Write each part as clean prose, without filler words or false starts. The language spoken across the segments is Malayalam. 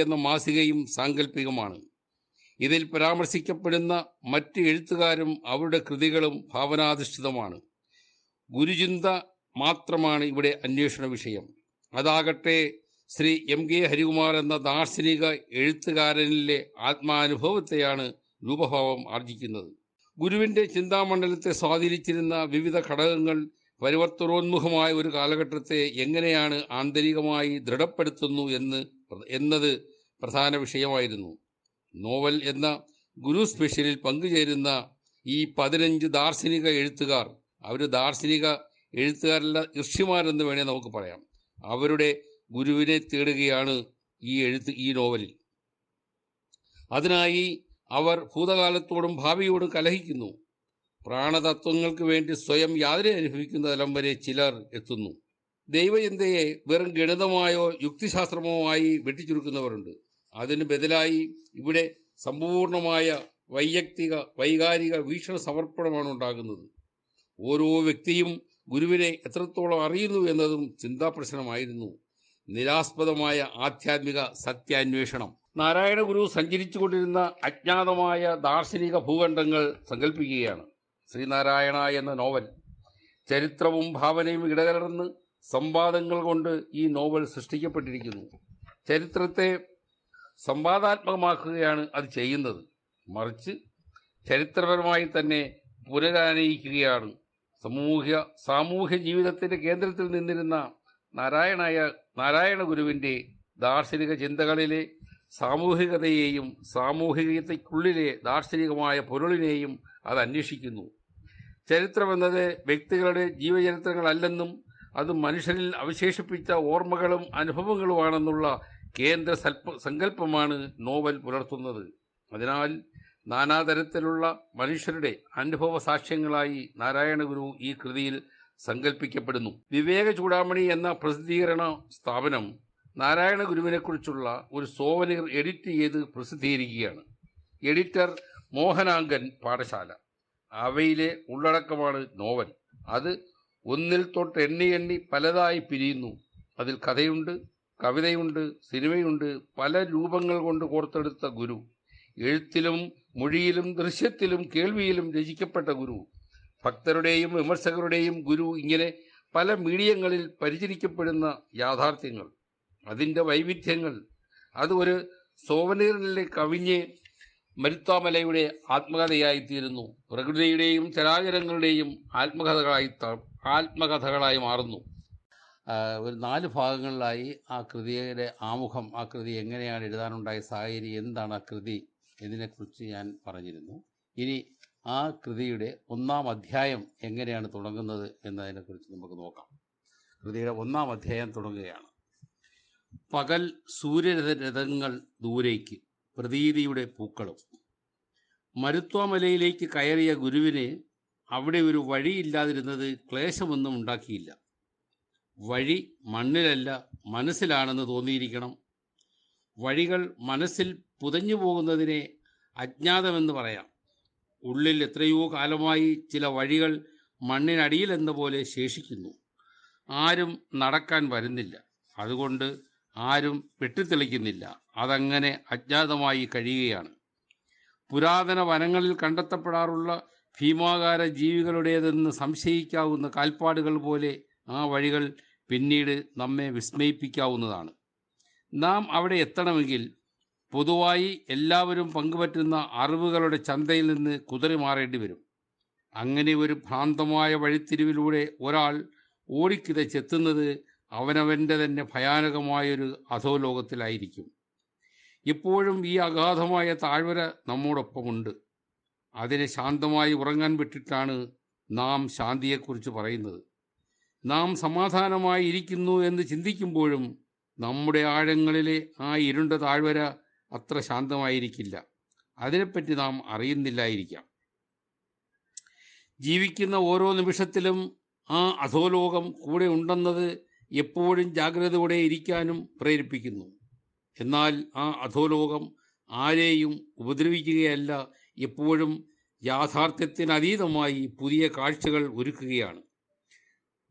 എന്ന മാസികയും സാങ്കല്പികമാണ്. ഇതിൽ പരാമർശിക്കപ്പെടുന്ന മറ്റ് എഴുത്തുകാരും അവരുടെ കൃതികളും ഭാവനാധിഷ്ഠിതമാണ്. ഗുരുചിന്ത മാത്രമാണ് ഇവിടെ അന്വേഷണ വിഷയം. അതാകട്ടെ ശ്രീ MK ഹരികുമാർ എന്ന ദാർശനിക എഴുത്തുകാരനിലെ ആത്മാനുഭവത്തെയാണ് രൂപഭാവം ആർജിക്കുന്നത്. ഗുരുവിൻ്റെ ചിന്താമണ്ഡലത്തെ സ്വാധീനിച്ചിരുന്ന വിവിധ ഘടകങ്ങൾ പരിവർത്തനോന്മുഖമായ ഒരു കാലഘട്ടത്തെ എങ്ങനെയാണ് ആന്തരികമായി ദൃഢപ്പെടുത്തുന്നു എന്നത് പ്രധാന വിഷയമായിരുന്നു. നോവൽ എന്ന ഗുരു സ്പെഷ്യലിൽ പങ്കുചേരുന്ന ഈ 15 ദാർശനിക എഴുത്തുകാർ, അവർ ദാർശനിക എഴുത്തുകാരല്ല, ഋഷിമാരെന്ന് വേണേൽ നമുക്ക് പറയാം. അവരുടെ ഗുരുവിനെ തേടുകയാണ് ഈ നോവലിൽ. അതിനായി അവർ ഭൂതകാലത്തോടും ഭാവിയോടും കലഹിക്കുന്നു. പ്രാണതത്വങ്ങൾക്ക് വേണ്ടി സ്വയം യാതന അനുഭവിക്കുന്ന തലം വരെ ചിലർ എത്തുന്നു. ദൈവചിന്തയെ വെറും ഗണിതമായോ യുക്തിശാസ്ത്രമോ ആയി വെട്ടിച്ചുരുക്കുന്നവരുണ്ട്. അതിന് ബദലായി ഇവിടെ സമ്പൂർണമായ വൈകാരിക വീക്ഷണ സമർപ്പണമാണ് ഉണ്ടാകുന്നത്. ഓരോ വ്യക്തിയും ഗുരുവിനെ എത്രത്തോളം അറിയുന്നു എന്നതും ചിന്താപ്രശ്നമായിരുന്നു. നിരാസ്പദമായ ആധ്യാത്മിക സത്യാന്വേഷണം. നാരായണ ഗുരു സഞ്ചരിച്ചുകൊണ്ടിരുന്ന അജ്ഞാതമായ ദാർശനിക ഭൂഖണ്ഡങ്ങൾ സങ്കല്പിക്കുകയാണ് ശ്രീനാരായണ എന്ന നോവൽ. ചരിത്രവും ഭാവനയും ഇടകലർന്ന് സംവാദങ്ങൾ കൊണ്ട് ഈ നോവൽ സൃഷ്ടിക്കപ്പെട്ടിരിക്കുന്നു. ചരിത്രത്തെ സംവാദാത്മകമാക്കുകയാണ് അത് ചെയ്യുന്നത്. മറിച്ച് ചരിത്രപരമായി തന്നെ പുനരാനയിക്കുകയാണ്. സാമൂഹ്യ ജീവിതത്തിൻ്റെ കേന്ദ്രത്തിൽ നിന്നിരുന്ന നാരായണ ഗുരുവിൻ്റെ ദാർശനിക ചിന്തകളിലെ സാമൂഹികതയെയും സാമൂഹികതയ്ക്കുള്ളിലെ ദാർശനികമായ പൊരുളിനെയും അത് അന്വേഷിക്കുന്നു. ചരിത്രമെന്നത് വ്യക്തികളുടെ ജീവചരിത്രങ്ങളല്ലെന്നും അത് മനുഷ്യരിൽ അവശേഷിപ്പിച്ച ഓർമ്മകളും അനുഭവങ്ങളുമാണെന്നുള്ള കേന്ദ്ര സങ്കല്പമാണ് നോവൽ പുലർത്തുന്നത്. അതിനാൽ നാനാതരത്തിലുള്ള മനുഷ്യരുടെ അനുഭവ സാക്ഷ്യങ്ങളായി നാരായണ ഗുരു ഈ കൃതിയിൽ സങ്കല്പിക്കപ്പെടുന്നു. വിവേക ചൂടാമണി എന്ന പ്രസിദ്ധീകരണ സ്ഥാപനം നാരായണ ഗുരുവിനെക്കുറിച്ചുള്ള ഒരു സോവനീർ എഡിറ്റ് ചെയ്ത് പ്രസിദ്ധീകരിക്കുകയാണ്. എഡിറ്റർ മോഹനാങ്കൻ പാഠശാല. അവയിലെ ഉള്ളടക്കമാണ് നോവൽ. അത് ഒന്നിൽ തൊട്ട് എണ്ണി പലതായി പിരിയുന്നു. അതിൽ കഥയുണ്ട്, കവിതയുണ്ട്, സിനിമയുണ്ട്. പല രൂപങ്ങൾ കൊണ്ട് കോർത്തെടുത്ത ഗുരു. എഴുത്തിലും മൊഴിയിലും ദൃശ്യത്തിലും കേൾവിയിലും രചിക്കപ്പെട്ട ഗുരു. ഭക്തരുടെയും വിമർശകരുടെയും ഗുരു. ഇങ്ങനെ പല മീഡിയങ്ങളിൽ പരിചരിക്കപ്പെടുന്ന യാഥാർത്ഥ്യങ്ങൾ, അതിൻ്റെ വൈവിധ്യങ്ങൾ, അത് ഒരു സോവനീറിലെ കവിഞ്ഞ് മരുത്വാമലയുടെ ആത്മകഥയായിത്തീരുന്നു. പ്രകൃതിയുടെയും ചരാചരങ്ങളുടെയും ആത്മകഥകളായി മാറുന്നു. ഒരു 4 ഭാഗങ്ങളിലായി ആ കൃതിയുടെ ആമുഖം, ആ കൃതി എങ്ങനെയാണ് എഴുതാനുണ്ടായ സാഹചര്യം, എന്താണ് ആ കൃതി എന്നതിനെക്കുറിച്ച് ഞാൻ പറഞ്ഞിരുന്നു. ഇനി ആ കൃതിയുടെ 1-ാം അധ്യായം എങ്ങനെയാണ് തുടങ്ങുന്നത് എന്നതിനെക്കുറിച്ച് നമുക്ക് നോക്കാം. കൃതിയുടെ 1-ാം അധ്യായം തുടങ്ങുകയാണ്. പകൽ സൂര്യരഥങ്ങൾ ദൂരേക്ക്, പ്രതീതിയുടെ പൂക്കളും. മരുത്വാമലയിലേക്ക് കയറിയ ഗുരുവിന് അവിടെ ഒരു വഴിയില്ലാതിരുന്നത് ക്ലേശമൊന്നും ഉണ്ടാക്കിയില്ല. വഴി മണ്ണിലല്ല മനസ്സിലാണെന്ന് തോന്നിയിരിക്കണം. വഴികൾ മനസ്സിൽ പുതഞ്ഞു പോകുന്നതിനെ അജ്ഞാതമെന്ന് പറയാം. ഉള്ളിൽ എത്രയോ കാലമായി ചില വഴികൾ മണ്ണിനടിയിലെന്ന പോലെ ശേഷിക്കുന്നു. ആരും നടക്കാൻ വരുന്നില്ല, അതുകൊണ്ട് ആരും വെട്ടിത്തെളിക്കുന്നില്ല. അതങ്ങനെ അജ്ഞാതമായി കഴിയുകയാണ്. പുരാതന വനങ്ങളിൽ കണ്ടെത്തപ്പെടാറുള്ള ഭീമാകാര ജീവികളുടേതെന്ന് സംശയിക്കാവുന്ന കാൽപ്പാടുകൾ പോലെ ആ വഴികൾ പിന്നീട് നമ്മെ വിസ്മയിപ്പിക്കാവുന്നതാണ്. നാം അവിടെ എത്തണമെങ്കിൽ പൊതുവായി എല്ലാവരും പങ്കുപറ്റുന്ന അറിവുകളുടെ ചന്തയിൽ നിന്ന് കുതറി മാറേണ്ടി വരും. അങ്ങനെ ഒരു ഭ്രാന്തമായ വഴിത്തിരിവിലൂടെ ഒരാൾ ഓടിക്കിതച്ചെത്തുന്നത് അവനവൻ്റെ തന്നെ ഭയാനകമായൊരു അധോലോകത്തിലായിരിക്കും. ഇപ്പോഴും ഈ അഗാധമായ താഴ്വര നമ്മോടൊപ്പമുണ്ട്. അതിനെ ശാന്തമായി ഉറങ്ങാൻ വിട്ടിട്ടാണ് നാം ശാന്തിയെക്കുറിച്ച് പറയുന്നത്. നാം സമാധാനമായി ഇരിക്കുന്നു എന്ന് ചിന്തിക്കുമ്പോഴും നമ്മുടെ ആഴങ്ങളിലെ ആ ഇരുണ്ട താഴ്വര അത്ര ശാന്തമായിരിക്കില്ല. അതിനെപ്പറ്റി നാം അറിയുന്നില്ലായിരിക്കാം. ജീവിക്കുന്ന ഓരോ നിമിഷത്തിലും ആ അധോലോകം കൂടെ ഉണ്ടെന്നത് എപ്പോഴും ജാഗ്രതയോടെ ഇരിക്കാനും പ്രേരിപ്പിക്കുന്നു. എന്നാൽ ആ അധോലോകം ആരെയും ഉപദ്രവിക്കുകയല്ല, എപ്പോഴും യാഥാർത്ഥ്യത്തിനതീതമായി പുതിയ കാഴ്ചകൾ ഒരുക്കുകയാണ്.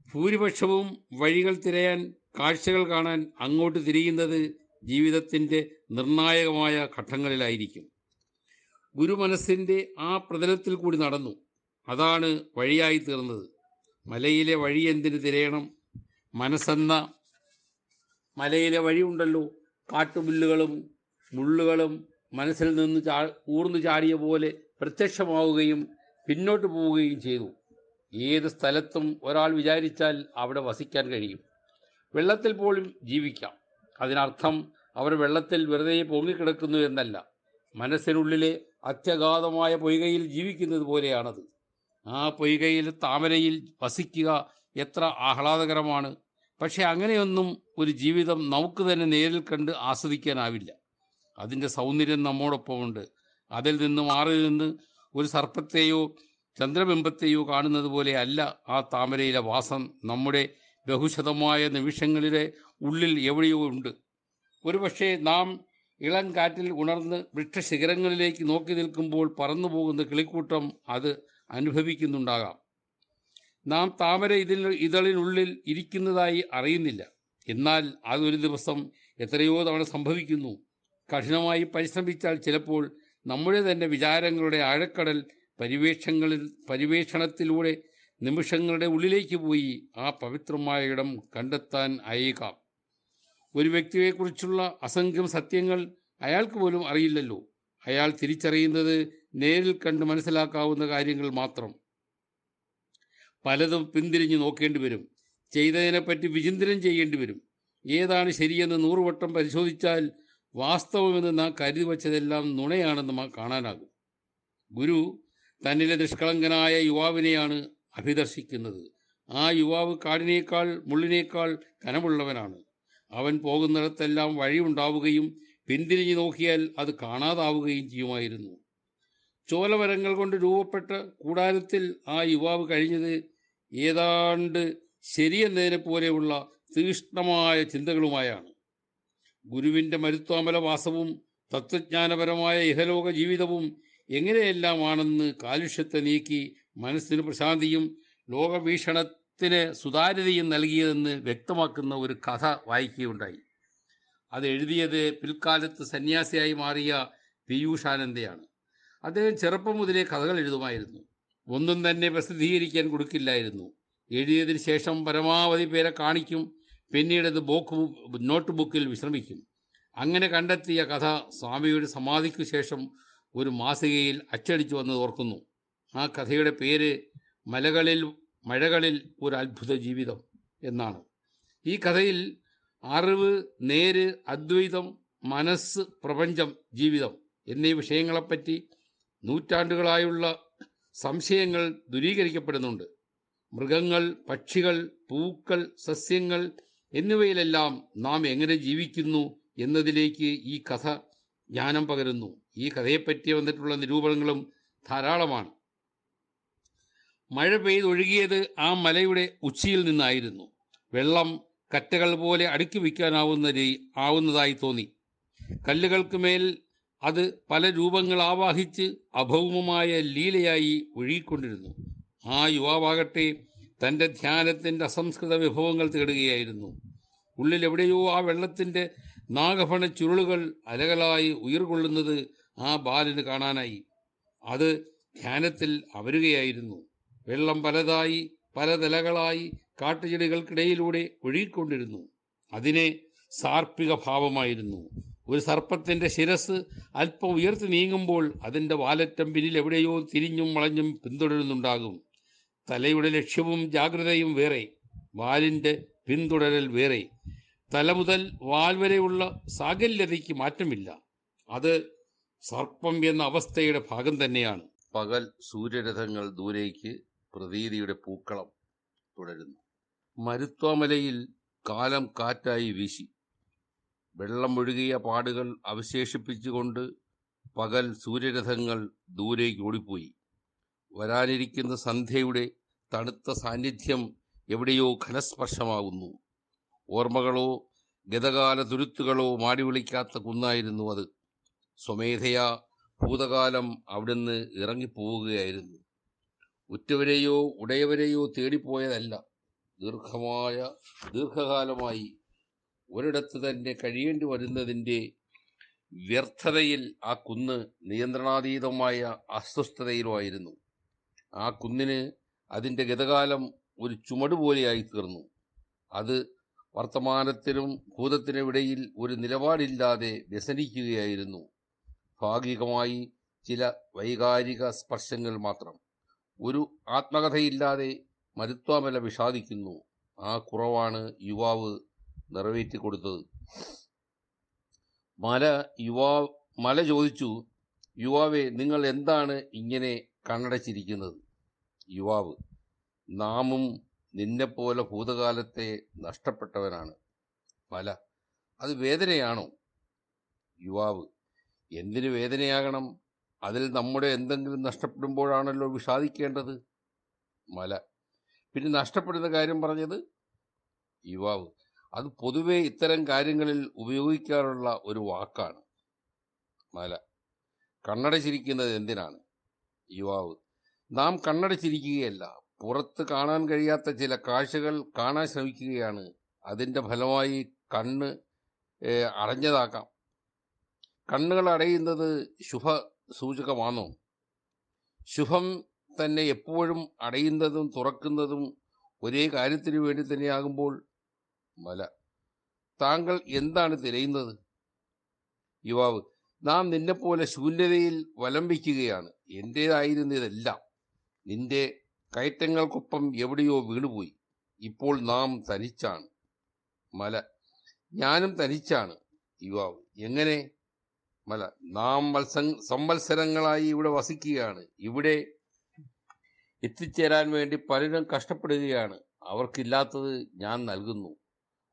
ഭൂരിപക്ഷവും വഴികൾ തിരയാൻ, കാഴ്ചകൾ കാണാൻ അങ്ങോട്ട് തിരിയുന്നത് ജീവിതത്തിൻ്റെ നിർണായകമായ ഘട്ടങ്ങളിലായിരിക്കും. ഗുരു മനസ്സിൻ്റെ ആ പ്രതലത്തിൽ കൂടി നടന്നു. അതാണ് വഴിയായി തീർന്നത്. മലയിലെ വഴി എന്തിനു തിരയണം? മനസ്സെന്ന മലയിലെ വഴിയുണ്ടല്ലോ. കാട്ടുപുല്ലുകളും മുള്ളുകളും മനസ്സിൽ നിന്ന് ഊർന്നു ചാടിയ പോലെ പ്രത്യക്ഷമാവുകയും പിന്നോട്ട് പോവുകയും ചെയ്തു. ഏത് സ്ഥലത്തും ഒരാൾ വിചാരിച്ചാൽ അവിടെ വസിക്കാൻ കഴിയും. വെള്ളത്തിൽ പോലും ജീവിക്കാം. അതിനർത്ഥം അവർ വെള്ളത്തിൽ വെറുതെ പൊങ്ങിക്കിടക്കുന്നു എന്നല്ല. മനസ്സിനുള്ളിലെ അത്യഗാധമായ പൊയ്കയിൽ ജീവിക്കുന്നത് പോലെയാണത്. ആ പൊയ്കയിൽ താമരയിൽ വസിക്കുക എത്ര ആഹ്ലാദകരമാണ്. പക്ഷെ അങ്ങനെയൊന്നും ഒരു ജീവിതം നമുക്ക് തന്നെ നേരിൽ കണ്ട് ആസ്വദിക്കാനാവില്ല. അതിൻ്റെ സൗന്ദര്യം നമ്മോടൊപ്പമുണ്ട്. അതിൽ നിന്ന് മാറി നിന്ന് ഒരു സർപ്പത്തെയോ ചന്ദ്രബിംബത്തെയോ കാണുന്നത് പോലെ അല്ല ആ താമരയിലെ വാസം. നമ്മുടെ ബഹുശതമായ നിമിഷങ്ങളിലെ ഉള്ളിൽ എവിടെയോ ഉണ്ട്. ഒരുപക്ഷെ നാം ഇളം കാറ്റിൽ ഉണർന്ന് വൃക്ഷശിഖരങ്ങളിലേക്ക് നോക്കി നിൽക്കുമ്പോൾ പറന്നു പോകുന്ന കിളിക്കൂട്ടം അത് അനുഭവിക്കുന്നുണ്ടാകാം. നാം താമര ഇതളിനുള്ളിൽ ഇരിക്കുന്നതായി അറിയുന്നില്ല. എന്നാൽ അതൊരു ദിവസം എത്രയോ തവണ സംഭവിക്കുന്നു. കഠിനമായി പരിശ്രമിച്ചാൽ ചിലപ്പോൾ നമ്മുടെ തന്നെ വിചാരങ്ങളുടെ ആഴക്കടൽ പരിവേഷണത്തിലൂടെ നിമിഷങ്ങളുടെ ഉള്ളിലേക്ക് പോയി ആ പവിത്രമായ ഇടം കണ്ടെത്താൻ അയക്കാം. ഒരു വ്യക്തിയെക്കുറിച്ചുള്ള അസംഖ്യം സത്യങ്ങൾ അയാൾക്ക് പോലും അറിയില്ലല്ലോ. അയാൾ തിരിച്ചറിയുന്നത് നേരിൽ കണ്ട് മനസ്സിലാക്കാവുന്ന കാര്യങ്ങൾ മാത്രം. പലതും പിന്തിരിഞ്ഞു നോക്കേണ്ടി വരും. ചെയ്തതിനെപ്പറ്റി വിചിന്തനം ചെയ്യേണ്ടി വരും. ഏതാണ് ശരിയെന്ന് 100 വട്ടം പരിശോധിച്ചാൽ വാസ്തവമെന്ന് നാം കരുതി വച്ചതെല്ലാം നുണയാണെന്ന് കാണാനാകും. ഗുരു തന്നിലെ നിഷ്കളങ്കനായ യുവാവിനെയാണ് അഭിദർശിക്കുന്നത്. ആ യുവാവ് കാടിനേക്കാൾ മുള്ളിനേക്കാൾ കനമുള്ളവനാണ്. അവൻ പോകുന്നിടത്തെല്ലാം വഴിയുണ്ടാവുകയും പിന്തിരിഞ്ഞു നോക്കിയാൽ അത് കാണാതാവുകയും ചെയ്യുമായിരുന്നു. ചോലമരങ്ങൾ കൊണ്ട് രൂപപ്പെട്ട കൂടാരത്തിൽ ആ യുവാവ് കഴിഞ്ഞത് ഏതാണ്ട് ശരിയെന്നതിനെ പോലെയുള്ള തീഷ്ണമായ ചിന്തകളുമായാണ്. ഗുരുവിൻ്റെ മരുത്വാമല വാസവും തത്വജ്ഞാനപരമായ ഇഹലോക ജീവിതവും എങ്ങനെയെല്ലാമാണെന്ന് കാലുഷ്യത്തെ നീക്കി മനസ്സിന് പ്രശാന്തിയും ലോകവീക്ഷണത്തിന് സുതാര്യതയും നൽകിയതെന്ന് വ്യക്തമാക്കുന്ന ഒരു കഥ വായിക്കുകയുണ്ടായി. അത് എഴുതിയത് പിൽക്കാലത്ത് സന്യാസിയായി മാറിയ പീയൂഷാനന്ദയാണ്. അദ്ദേഹം ചെറുപ്പം മുതലേ കഥകൾ എഴുതുമായിരുന്നു. ഒന്നും തന്നെ പ്രസിദ്ധീകരിക്കാൻ കൊടുക്കില്ലായിരുന്നു. എഴുതിയതിന് ശേഷം പരമാവധി പേരെ കാണിക്കും. പിന്നീട് അത് നോട്ട് ബുക്കിൽ വിശ്രമിക്കും. അങ്ങനെ കണ്ടെത്തിയ കഥ സ്വാമിയുടെ സമാധിക്കു ശേഷം ഒരു മാസികയിൽ അച്ചടിച്ചു വന്നത് ഓർക്കുന്നു. ആ കഥയുടെ പേര് മഴകളിൽ ഒരു അത്ഭുത ജീവിതം എന്നാണ്. ഈ കഥയിൽ അറിവ്, നേര്, അദ്വൈതം, മനസ്സ്, പ്രപഞ്ചം, ജീവിതം എന്നീ വിഷയങ്ങളെപ്പറ്റി നൂറ്റാണ്ടുകളായുള്ള സംശയങ്ങൾ ദൂരീകരിക്കപ്പെടുന്നുണ്ട്. മൃഗങ്ങൾ, പക്ഷികൾ, പൂക്കൾ, സസ്യങ്ങൾ എന്നിവയിലെല്ലാം നാം എങ്ങനെ ജീവിക്കുന്നു എന്നതിലേക്ക് ഈ കഥ ജ്ഞാനം പകരുന്നു. ഈ കഥയെപ്പറ്റി വന്നിട്ടുള്ള നിരൂപണങ്ങളും ധാരാളമാണ്. മഴ പെയ്തൊഴുകിയത് ആ മലയുടെ ഉച്ചിയിൽ നിന്നായിരുന്നു. വെള്ളം കറ്റകൾ പോലെ അടുക്കി വയ്ക്കാനാവുന്നതായി തോന്നി. കല്ലുകൾക്ക് മേൽ അത് പല രൂപങ്ങൾ ആവാഹിച്ച് അഭൗമമായ ലീലയായി ഒഴുകിക്കൊണ്ടിരുന്നു. ആ യുവാവാകട്ടെ തൻ്റെ ധ്യാനത്തിൻ്റെ അസംസ്കൃത വിഭവങ്ങൾ തേടുകയായിരുന്നു. ഉള്ളിലെവിടെയോ ആ വെള്ളത്തിൻ്റെ നാഗഫണ ചുരുളുകൾ അലകളായി ഉയർകൊള്ളുന്നത് ആ ബാലന് കാണാനായി. അത് ധ്യാനത്തിൽ അമരുകയായിരുന്നു. വെള്ളം പലതായി, പല തലകളായി കാട്ടുചെടികൾക്കിടയിലൂടെ ഒഴുകിക്കൊണ്ടിരുന്നു. അതിനെ സാർപ്പിക ഭാവമായിരുന്നു. ഒരു സർപ്പത്തിൻ്റെ ശിരസ് അല്പം ഉയർത്തി നീങ്ങുമ്പോൾ അതിൻ്റെ വാലറ്റം പിന്നിൽ എവിടെയോ തിരിഞ്ഞും വളഞ്ഞും പിന്തുടരുന്നുണ്ടാകും. തലയുടെ ലക്ഷ്യവും ജാഗ്രതയും വേറെ, വാലിൻ്റെ പിന്തുടരൽ വേറെ. തല മുതൽ വാൽ വരെയുള്ള സാകല്യതയ്ക്ക് മാറ്റമില്ല. അത് സർപ്പം എന്ന അവസ്ഥയുടെ ഭാഗം തന്നെയാണ്. പകൽ സൂര്യരഥങ്ങൾ ദൂരേക്ക് പ്രതീതിയുടെ പൂക്കളം തുടരുന്നു. മരുത്വാമലയിൽ കാലം കാറ്റായി വീശി. വെള്ളം ഒഴുകിയ പാടുകൾ അവശേഷിപ്പിച്ചുകൊണ്ട് പകൽ സൂര്യരഥങ്ങൾ ദൂരേക്ക് ഓടിപ്പോയി. വരാനിരിക്കുന്ന സന്ധ്യയുടെ തണുത്ത സാന്നിധ്യം എവിടെയോ ഘനസ്പർശമാകുന്നു. ഓർമ്മകളോ ഗതകാല തുരുത്തുകളോ മാടി വിളിക്കാത്ത കുന്നായിരുന്നു അത്. സ്വമേധയാ ഭൂതകാലം അവിടുന്ന് ഇറങ്ങിപ്പോവുകയായിരുന്നു. ഉറ്റവരെയോ ഉടയവരെയോ തേടിപ്പോയതല്ല. ദീർഘകാലമായി ഒരിടത്ത് തന്നെ കഴിയേണ്ടി വരുന്നതിൻ്റെ വ്യർത്ഥതയിൽ ആ കുന്ന് നിയന്ത്രണാതീതമായ അസ്വസ്ഥതയിലുമായിരുന്നു. ആ കുന്നിന് അതിൻ്റെ ഗതകാലം ഒരു ചുമട് പോലെയായി തീർന്നു. അത് വർത്തമാനത്തിനും ഭൂതത്തിനുമിടയിൽ ഒരു നിലപാടില്ലാതെ വ്യസനിക്കുകയായിരുന്നു. ഭാഗികമായി ചില വൈകാരിക സ്പർശങ്ങൾ മാത്രം. ഒരു ആത്മകഥയില്ലാതെ മരുത്വാമല വിഷാദിക്കുന്നു. ആ കുറവാണ് യുവാവ് നിറവേറ്റിക്കൊടുത്തത്. മല ചോദിച്ചു, യുവാവേ, നിങ്ങൾ എന്താണ് ഇങ്ങനെ കണ്ണടച്ചിരിക്കുന്നത്? യുവാവ്, നാമും നിന്നെപ്പോലെ ഭൂതകാലത്തെ നഷ്ടപ്പെട്ടവനാണ്. മല, അത് വേദനയാണോ? യുവാവ്, എന്തിനു വേദനയാകണം? അതിൽ നമ്മുടെ എന്തെങ്കിലും നഷ്ടപ്പെടുമ്പോഴാണല്ലോ വിഷാദിക്കേണ്ടത്. മല, പിന്നെ നഷ്ടപ്പെടുന്ന കാര്യം പറഞ്ഞത്? യുവാവ്, അത് പൊതുവെ ഇത്തരം കാര്യങ്ങളിൽ ഉപയോഗിക്കാറുള്ള ഒരു വാക്കാണ്. മല, കണ്ണടച്ചിരിക്കുന്നത് എന്തിനാണ്? യുവാവ്, നാം കണ്ണടച്ചിരിക്കുകയല്ല, പുറത്ത് കാണാൻ കഴിയാത്ത ചില കാഴ്ചകൾ കാണാൻ ശ്രമിക്കുകയാണ്. അതിൻ്റെ ഫലമായി കണ്ണ് അടഞ്ഞതാക്കാം. കണ്ണുകൾ അടയുന്നത് ശുഭ സൂചകമാണോ? ശുഭം തന്നെ എപ്പോഴും അടയുന്നതും തുറക്കുന്നതും ഒരേ കാര്യത്തിനു വേണ്ടി തന്നെയാകുമ്പോൾ? മല, താങ്കൾ എന്താണ് തിരയുന്നത്? യുവാവ്, നാം നിന്നെപ്പോലെ ശൂന്യതയിൽ വലംബിക്കുകയാണ്. എൻ്റേതായിരുന്നതെല്ലാം നിന്റെ കയറ്റങ്ങൾക്കൊപ്പം എവിടെയോ വീണുപോയി. ഇപ്പോൾ നാം തനിച്ചാണ്. മല, ഞാനും തനിച്ചാണ്. യുവാവ്, എങ്ങനെ? മല, നാം സംവത്സരങ്ങളായി ഇവിടെ വസിക്കുകയാണ്. ഇവിടെ എത്തിച്ചേരാൻ വേണ്ടി പലരും കഷ്ടപ്പെടുകയാണ്. അവർക്കില്ലാത്തത് ഞാൻ നൽകുന്നു.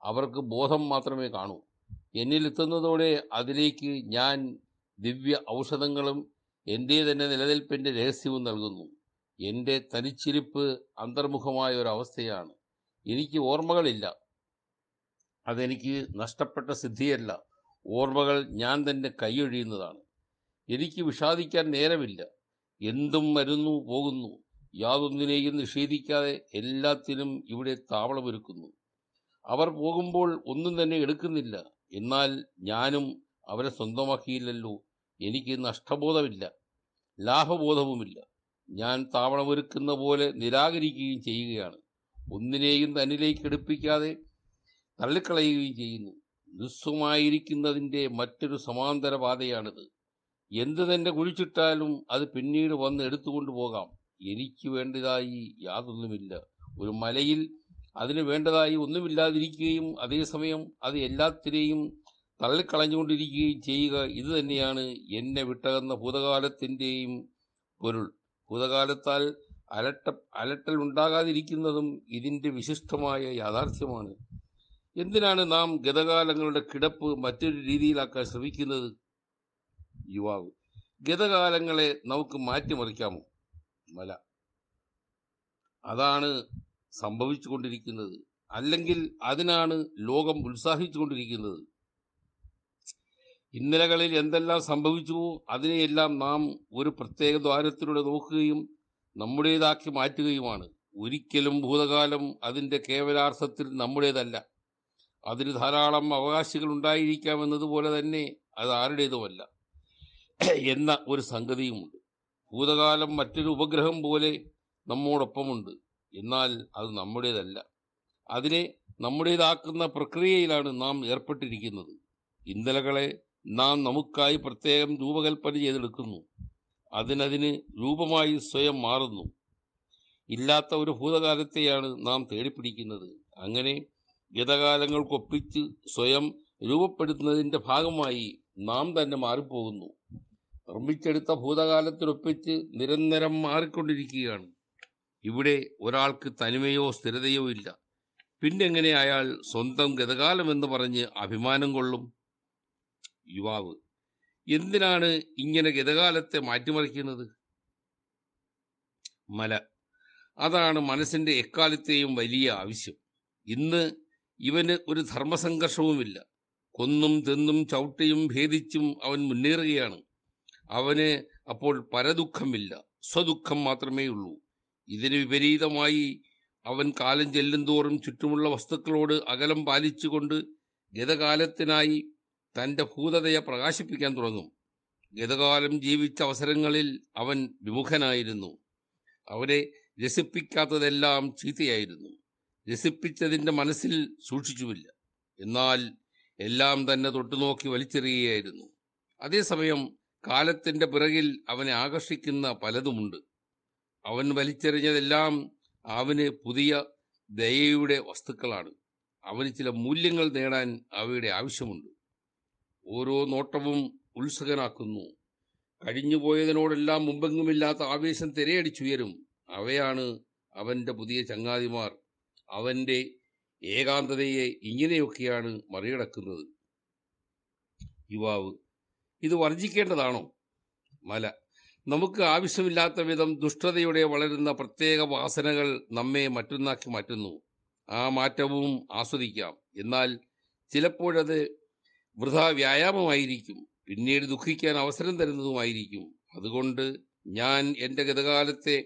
അവർക്ക് ബോധം മാത്രമേ കാണൂ. എന്നിലെത്തുന്നതോടെ അതിലേക്ക് ഞാൻ ദിവ്യ ഔഷധങ്ങളും എൻ്റെ തന്നെ നിലനിൽപ്പിൻ്റെ രഹസ്യവും നൽകുന്നു. എൻ്റെ തനിച്ചിരിപ്പ് അന്തർമുഖമായ ഒരവസ്ഥയാണ്. എനിക്ക് ഓർമ്മകളില്ല. അതെനിക്ക് നഷ്ടപ്പെട്ട സിദ്ധിയല്ല. ഓർമ്മകൾ ഞാൻ തന്നെ കൈയൊഴിയുന്നതാണ്. എനിക്ക് വിഷാദിക്കാൻ നേരമില്ല. എന്തും വരുന്നു പോകുന്നു. യാതൊന്നിനെയും നിഷേധിക്കാതെ എല്ലാത്തിനും ഇവിടെ താവളമൊരുക്കുന്നു. അവർ പോകുമ്പോൾ ഒന്നും തന്നെ എടുക്കുന്നില്ല. എന്നാൽ ഞാനും അവരെ സ്വന്തമാക്കിയില്ലല്ലോ. എനിക്ക് നഷ്ടബോധമില്ല, ലാഭബോധവുമില്ല. ഞാൻ താവളമൊരുക്കുന്ന പോലെ നിരാകരിക്കുകയും ചെയ്യുകയാണ്. ഒന്നിനെയും തന്നിലേക്ക് എടുപ്പിക്കാതെ തള്ളിക്കളയുകയും ചെയ്യുന്നു. നിസ്സുമായിരിക്കുന്നതിൻ്റെ മറ്റൊരു സമാന്തര പാതയാണിത്. എന്ത് തന്നെ കുഴിച്ചിട്ടാലും അത് പിന്നീട് വന്ന് എടുത്തുകൊണ്ടു പോകാം. എനിക്ക് വേണ്ടതായി യാതൊന്നുമില്ല. ഒരു മലയിൽ അതിന് വേണ്ടതായി ഒന്നുമില്ലാതിരിക്കുകയും അതേസമയം അത് എല്ലാത്തിനെയും തള്ളിക്കളഞ്ഞുകൊണ്ടിരിക്കുകയും ചെയ്യുക, ഇത് തന്നെയാണ് എന്നെ വിട്ടകന്ന ഭൂതകാലത്തിൻ്റെയും പൊരുൾ. ഭൂതകാലത്താൽ അലട്ടൽ ഉണ്ടാകാതിരിക്കുന്നതും ഇതിൻ്റെ വിശിഷ്ടമായ യാഥാർത്ഥ്യമാണ്. എന്തിനാണ് നാം ഗതകാലങ്ങളുടെ കിടപ്പ് മറ്റൊരു രീതിയിലാക്കാൻ ശ്രമിക്കുന്നത്? യുവാവ്, ഗതകാലങ്ങളെ നമുക്ക് മാറ്റിമറിക്കാമോ? മല, അതാണ് സംഭവിച്ചു കൊണ്ടിരിക്കുന്നത്. അല്ലെങ്കിൽ അതിനാണ് ലോകം ഉത്സാഹിച്ചുകൊണ്ടിരിക്കുന്നത്. ഇന്നലകളിൽ എന്തെല്ലാം സംഭവിച്ചുവോ അതിനെയെല്ലാം നാം ഒരു പ്രത്യേക ദ്വാരത്തിലൂടെ നോക്കുകയും നമ്മുടേതാക്കി മാറ്റുകയുമാണ്. ഒരിക്കലും ഭൂതകാലം അതിൻ്റെ കേവലാർത്ഥത്തിൽ നമ്മുടേതല്ല. അതിന് ധാരാളം അവകാശികൾ ഉണ്ടായിരിക്കാമെന്നതുപോലെ തന്നെ അത് ആരുടേതുമല്ല എന്ന ഒരു സംഗതിയുമുണ്ട്. ഭൂതകാലം മറ്റൊരു ഉപഗ്രഹം പോലെ നമ്മോടൊപ്പമുണ്ട്. എന്നാൽ അത് നമ്മുടേതല്ല. അതിനെ നമ്മുടേതാക്കുന്ന പ്രക്രിയയിലാണ് നാം ഏർപ്പെട്ടിരിക്കുന്നത്. ഇന്നലകളെ നാം നമുക്കായി പ്രത്യേകം രൂപകൽപ്പന ചെയ്തെടുക്കുന്നു. അതിനതിന് രൂപമായി സ്വയം മാറുന്നു. ഇല്ലാത്ത ഒരു ഭൂതകാലത്തെയാണ് നാം തേടിപ്പിടിക്കുന്നത്. അങ്ങനെ ഗതകാലങ്ങൾക്കൊപ്പിച്ച് സ്വയം രൂപപ്പെടുത്തുന്നതിൻ്റെ ഭാഗമായി നാം തന്നെ മാറിപ്പോകുന്നു. നിർമ്മിച്ചെടുത്ത ഭൂതകാലത്തിനൊപ്പിച്ച് നിരന്തരം മാറിക്കൊണ്ടിരിക്കുകയാണ്. ഇവിടെ ഒരാൾക്ക് തനിമയോ സ്ഥിരതയോ ഇല്ല. പിന്നെങ്ങനെ അയാൾ സ്വന്തം ഗതകാലമെന്ന് പറഞ്ഞ് അഭിമാനം കൊള്ളും? യുവാവ്, എന്തിനാണ് ഇങ്ങനെ ഗതകാലത്തെ മാറ്റിമറിക്കുന്നത്? മല, അതാണ് മനസ്സിൻ്റെ എക്കാലത്തെയും വലിയ ആവശ്യം. ഇന്ന് ഇവന് ഒരു ധർമ്മസംഘർഷവുമില്ല. കൊന്നും തിന്നും ചവിട്ടിയും ഭേദിച്ചും അവൻ മുന്നേറുകയാണ്. അവന് അപ്പോൾ പരദുഃഖമില്ല, സ്വദുഃഖം മാത്രമേ ഉള്ളൂ. ഇതിന് വിപരീതമായി അവൻ കാലം ചെല്ലുന്തോറും ചുറ്റുമുള്ള വസ്തുക്കളോട് അകലം പാലിച്ചുകൊണ്ട് ഗതകാലത്തിനായി തൻ്റെ ഭൂതതയെ പ്രകാശിപ്പിക്കാൻ തുടങ്ങും. ഗതകാലം ജീവിച്ച അവസരങ്ങളിൽ അവൻ വിമുഖനായിരുന്നു. അവരെ രസിപ്പിക്കാത്തതെല്ലാം ചീത്തയായിരുന്നു. രസിപ്പിച്ചതിൻ്റെ മനസ്സിൽ സൂക്ഷിച്ചുമില്ല. എന്നാൽ എല്ലാം തന്നെ തൊട്ടുനോക്കി വലിച്ചെറിയുകയായിരുന്നു. അതേസമയം കാലത്തിൻ്റെ പിറകിൽ അവനെ ആകർഷിക്കുന്ന പലതുമുണ്ട്. അവൻ വലിച്ചെറിഞ്ഞതെല്ലാം അവന് പുതിയ ദയയുടെ വസ്തുക്കളാണ്. അവന് ചില മൂല്യങ്ങൾ നേടാൻ അവയുടെ ആവശ്യമുണ്ട്. ഓരോ നോട്ടവും ഉത്സുകനാക്കുന്നു. കഴിഞ്ഞുപോയതിനോടെല്ലാം മുമ്പെങ്ങുമില്ലാത്ത ആവേശം തിരയടിച്ചുയരും. അവയാണ് അവൻ്റെ പുതിയ ചങ്ങാതിമാർ. അവൻ്റെ ഏകാന്തതയെ ഇങ്ങനെയൊക്കെയാണ് മറികടക്കുന്നത്. യുവാവ്: ഇത് വർജിക്കേണ്ടതാണോ? മല: നമുക്ക് ആവശ്യമില്ലാത്ത വിധം ദുഷ്ടതയുടെ വളരുന്ന പ്രത്യേക വാസനകൾ നമ്മെ മറ്റൊന്നാക്കി മാറ്റുന്നു. ആ മാറ്റവും ആസ്വദിക്കാം. എന്നാൽ ചിലപ്പോഴത് വൃഥാ വ്യായാമമായിരിക്കും, പിന്നീട് ദുഃഖിക്കാൻ അവസരം തരുന്നതുമായിരിക്കും. അതുകൊണ്ട് ഞാൻ എൻ്റെ ഗതകാലത്തെ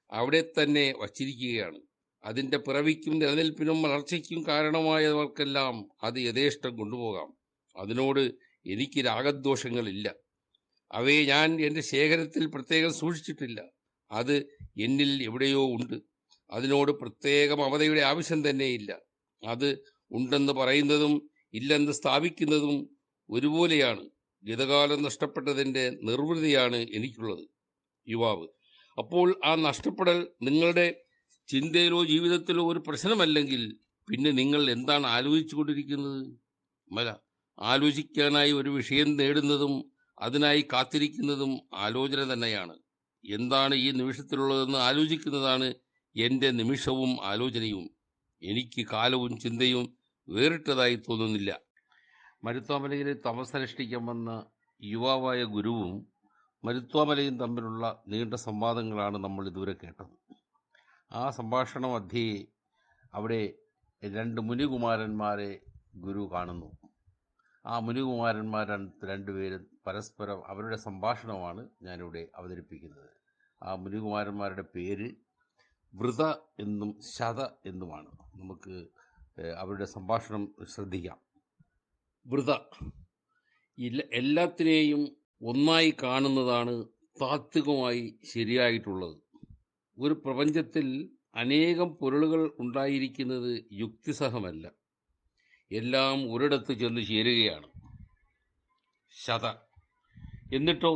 അവിടെ തന്നെ വച്ചിരിക്കുകയാണ്. അതിൻ്റെ പിറവിക്കും നിലനിൽപ്പിനും വളർച്ചയ്ക്കും കാരണമായവർക്കെല്ലാം അത് യഥേഷ്ടം കൊണ്ടുപോകാം. അതിനോട് എനിക്ക് രാഗദ്വേഷങ്ങളില്ല. അവയെ ഞാൻ എൻ്റെ ശേഖരത്തിൽ പ്രത്യേകം സൂക്ഷിച്ചിട്ടില്ല. അത് എന്നിൽ എവിടെയോ ഉണ്ട്. അതിനോട് പ്രത്യേക മമതയുടെ ആവശ്യം തന്നെയില്ല. അത് ഉണ്ടെന്ന് പറയുന്നതും ഇല്ലെന്ന് സ്ഥാപിക്കുന്നതും ഒരുപോലെയാണ്. ഗതകാലം നഷ്ടപ്പെട്ടതിൻ്റെ നിർവൃതിയാണ് എനിക്കുള്ളത്. യുവാവ്: അപ്പോൾ ആ നഷ്ടപ്പെടൽ നിങ്ങളുടെ ചിന്തയിലോ ജീവിതത്തിലോ ഒരു പ്രശ്നമല്ലെങ്കിൽ പിന്നെ നിങ്ങൾ എന്താണ് ആലോചിച്ചു കൊണ്ടിരിക്കുന്നത്? മല: ആലോചിക്കാനായി ഒരു വിഷയം നേടുന്നതും അതിനായി കാത്തിരിക്കുന്നതും ആലോചന തന്നെയാണ്. എന്താണ് ഈ നിമിഷത്തിലുള്ളതെന്ന് ആലോചിക്കുന്നതാണ് എൻ്റെ നിമിഷവും ആലോചനയും. എനിക്ക് കാലവും ചിന്തയും വേറിട്ടതായി തോന്നുന്നില്ല. മരുത്വാമലയിൽ തപസ്സനുഷ്ഠിക്കാൻ വന്ന യുവാവായ ഗുരുവും മരുത്വാമലയും തമ്മിലുള്ള നീണ്ട സംവാദങ്ങളാണ് നമ്മൾ ഇതുവരെ കേട്ടത്. ആ സംഭാഷണ മധ്യേ അവിടെ രണ്ട് മുനികുമാരന്മാരെ ഗുരു കാണുന്നു. ആ മുനികുമാരന്മാർ രണ്ടുപേരും പരസ്പരം അവരുടെ സംഭാഷണമാണ് ഞാനിവിടെ അവതരിപ്പിക്കുന്നത്. ആ മുനികുമാരന്മാരുടെ പേര് വൃത എന്നും ശത എന്നുമാണ്. നമുക്ക് അവരുടെ സംഭാഷണം ശ്രദ്ധിക്കാം. വൃത: എല്ലാത്തിനെയും ഒന്നായി കാണുന്നതാണ് താത്വികമായി ശരിയായിട്ടുള്ളത്. ഒരു പ്രപഞ്ചത്തിൽ അനേകം പൊരുളുകൾ ഉണ്ടായിരിക്കുന്നത് യുക്തിസഹമല്ല. എല്ലാം ഒരിടത്ത് ചെന്ന് ചേരുകയാണ്. ശത: എന്നിട്ടോ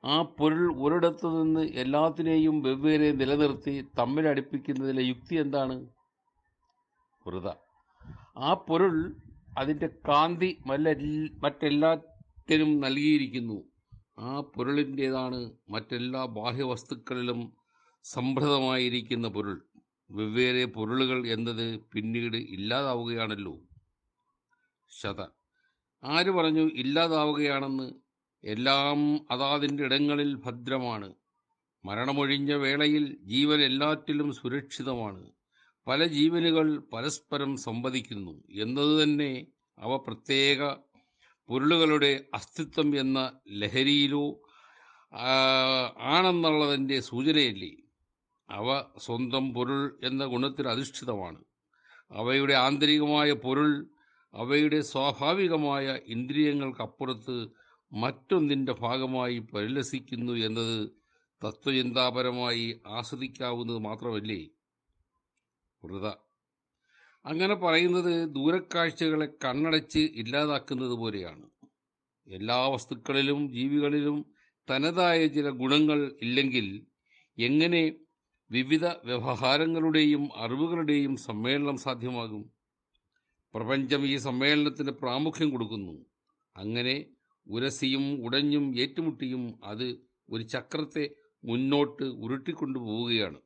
ആ പൊരുൾ ഒരിടത്തു നിന്ന് എല്ലാത്തിനെയും വെവ്വേറെ നിലനിർത്തി തമ്മിലടുപ്പിക്കുന്നതിലെ യുക്തി എന്താണ്? വൃത: ആ പൊരുൾ അതിൻ്റെ കാന്തി മറ്റെല്ലാത്തിനും നൽകിയിരിക്കുന്നു. ആ പൊരുളിൻ്റേതാണ് മറ്റെല്ലാ ബാഹ്യവസ്തുക്കളിലും സംഭൃതമായിരിക്കുന്ന പൊരുൾ. വെവ്വേറെ പൊരുളുകൾ എന്നത് പിന്നീട് ഇല്ലാതാവുകയാണല്ലോ. ശത: ആര് പറഞ്ഞു ഇല്ലാതാവുകയാണെന്ന്? എല്ലാം അതാതിൻ്റെ ഇടങ്ങളിൽ ഭദ്രമാണ്. മരണമൊഴിഞ്ഞ വേളയിൽ ജീവൻ എല്ലാറ്റിലും സുരക്ഷിതമാണ്. പല ജീവനുകൾ പരസ്പരം സംവദിക്കുന്നു എന്നതുതന്നെ അവ പ്രത്യേക പൊരുളുകളുടെ അസ്തിത്വം എന്ന ലഹരിയിലോ ആണെന്നുള്ളതിൻ്റെ സൂചനയല്ലേ? അവ സ്വന്തം പൊരുൾ എന്ന ഗുണത്തിൽ അധിഷ്ഠിതമാണ്. അവയുടെ ആന്തരികമായ പൊരുൾ അവയുടെ സ്വാഭാവികമായ ഇന്ദ്രിയങ്ങൾക്കപ്പുറത്ത് മറ്റൊന്നിൻ്റെ ഭാഗമായി പരിലസിക്കുന്നു എന്നത് തത്വചിന്താപരമായി ആസ്വദിക്കാവുന്നത് മാത്രമല്ലേ? വൃത: അങ്ങനെ പറയുന്നത് ദൂരക്കാഴ്ചകളെ കണ്ണടച്ച് ഇല്ലാതാക്കുന്നത് പോലെയാണ്. എല്ലാ വസ്തുക്കളിലും ജീവികളിലും തനതായ ചില ഗുണങ്ങൾ ഇല്ലെങ്കിൽ എങ്ങനെ വിവിധ വ്യവഹാരങ്ങളുടെയും അറിവുകളുടെയും സമ്മേളനം സാധ്യമാകും? പ്രപഞ്ചം ഈ സമ്മേളനത്തിന് പ്രാമുഖ്യം കൊടുക്കുന്നു. അങ്ങനെ ഉരസിയും ഉടഞ്ഞും ഏറ്റുമുട്ടിയും അത് ഒരു ചക്രത്തെ മുന്നോട്ട് ഉരുട്ടിക്കൊണ്ടുപോവുകയാണ്.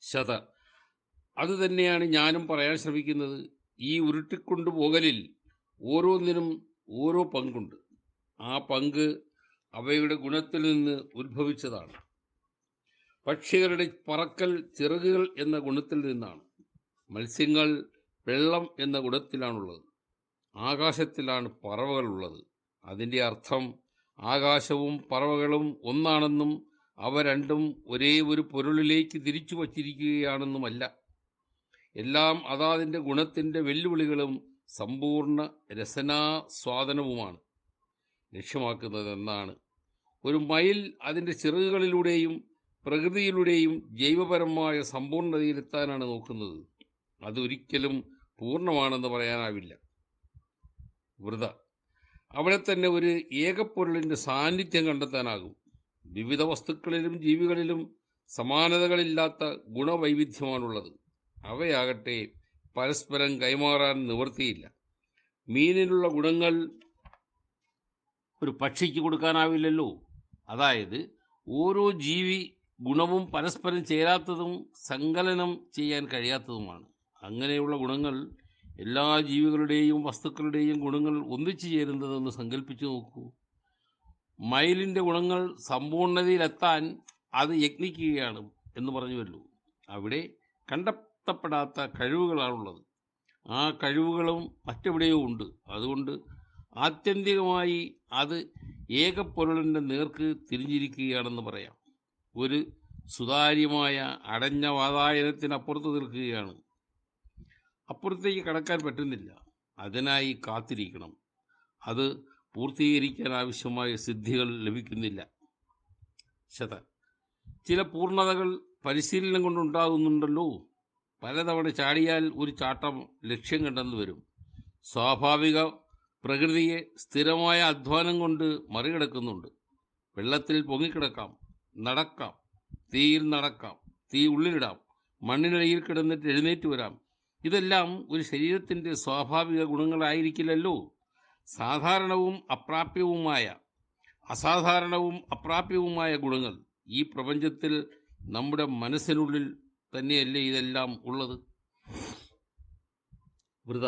ശത: അതുതന്നെയാണ് ഞാനും പറയാൻ ശ്രമിക്കുന്നത്. ഈ ഉരുട്ടിക്കൊണ്ടുപോകലിൽ ഓരോന്നിനും ഓരോ പങ്കുണ്ട്. ആ പങ്ക് അവയുടെ ഗുണത്തിൽ നിന്ന് ഉത്ഭവിച്ചതാണ്. പക്ഷികളുടെ പറക്കൽ ചിറകുകൾ എന്ന ഗുണത്തിൽ നിന്നാണ്. മത്സ്യങ്ങൾ വെള്ളം എന്ന ഗുണത്തിലാണുള്ളത്. ആകാശത്തിലാണ് പറവകളുള്ളത്. അതിൻ്റെ അർത്ഥം ആകാശവും പറവകളും ഒന്നാണെന്നും അവ രണ്ടും ഒരേ ഒരു പൊരുളിലേക്ക് തിരിച്ചു വച്ചിരിക്കുകയാണെന്നുമല്ല. എല്ലാം അതാതിൻ്റെ ഗുണത്തിൻ്റെ വെല്ലുവിളികളും സമ്പൂർണ്ണ രസനാസ്വാദനവുമാണ് ലക്ഷ്യമാക്കുന്നതെന്നാണ്. ഒരു മയിൽ അതിൻ്റെ ചിറകുകളിലൂടെയും പ്രകൃതിയിലൂടെയും ജൈവപരമായ സമ്പൂർണ്ണതയിലെത്താനാണ് നോക്കുന്നത്. അതൊരിക്കലും പൂർണ്ണമാണെന്ന് പറയാനാവില്ല. വൃത അവിടെ തന്നെ ഒരു ഏകപ്പൊരുളിൻ്റെ സാന്നിധ്യം കണ്ടെത്താനാകും. വിവിധ വസ്തുക്കളിലും ജീവികളിലും സമാനതകളില്ലാത്ത ഗുണവൈവിധ്യമാണുള്ളത്. അവയാകട്ടെ പരസ്പരം കൈമാറാൻ നിവൃത്തിയില്ല. മീനിലുള്ള ഗുണങ്ങൾ ഒരു പക്ഷിക്ക് കൊടുക്കാനാവില്ലല്ലോ. അതായത് ഓരോ ജീവി ഗുണവും പരസ്പരം ചേരാത്തതും സങ്കലനം ചെയ്യാൻ കഴിയാത്തതുമാണ്. അങ്ങനെയുള്ള ഗുണങ്ങൾ എല്ലാ ജീവികളുടെയും വസ്തുക്കളുടെയും ഗുണങ്ങൾ ഒന്നിച്ചു ചേരുന്നതെന്ന് സങ്കല്പിച്ചു നോക്കൂ. മയിലിൻ്റെ ഗുണങ്ങൾ സമ്പൂർണ്ണതയിലെത്താൻ അത് യത്നിക്കുകയാണ് എന്ന് പറഞ്ഞുവല്ലോ. അവിടെ കണ്ടെത്തപ്പെടാത്ത കഴിവുകളാണുള്ളത്. ആ കഴിവുകളും മറ്റെവിടെയോ ഉണ്ട്. അതുകൊണ്ട് ആത്യന്തികമായി അത് ഏകപ്പൊരുളിൻ്റെ നേർക്ക് തിരിഞ്ഞിരിക്കുകയാണെന്ന് പറയാം. ഒരു സുതാര്യമായ അടഞ്ഞ വാതായനത്തിനപ്പുറത്ത് നിൽക്കുകയാണ്. അപ്പുറത്തേക്ക് കടക്കാൻ പറ്റുന്നില്ല. അതിനായി കാത്തിരിക്കണം. അത് പൂർത്തീകരിക്കാൻ ആവശ്യമായ സിദ്ധികൾ ലഭിക്കുന്നില്ല. ചില പൂർണ്ണതകൾ പരിശീലനം കൊണ്ടുണ്ടാകുന്നുണ്ടല്ലോ. പലതവണ ചാടിയാൽ ഒരു ചാട്ടം ലക്ഷ്യം കണ്ടെന്ന് വരും. സ്വാഭാവിക പ്രകൃതിയെ സ്ഥിരമായ അധ്വാനം കൊണ്ട് മറികടക്കുന്നുണ്ട്. വെള്ളത്തിൽ പൊങ്ങിക്കിടക്കാം, നടക്കാം, തീയിൽ നടക്കാം, തീ ഉള്ളിലിടാം, മണ്ണിനടിയിൽ കിടന്നിട്ട് എഴുന്നേറ്റ് വരാം. ഇതെല്ലാം ഒരു ശരീരത്തിൻ്റെ സ്വാഭാവിക ഗുണങ്ങളായിരിക്കില്ലല്ലോ. അസാധാരണവും അപ്രാപ്യവുമായ ഗുണങ്ങൾ ഈ പ്രപഞ്ചത്തിൽ നമ്മുടെ മനസ്സിനുള്ളിൽ തന്നെയല്ലേ ഇതെല്ലാം ഉള്ളത്? വൃത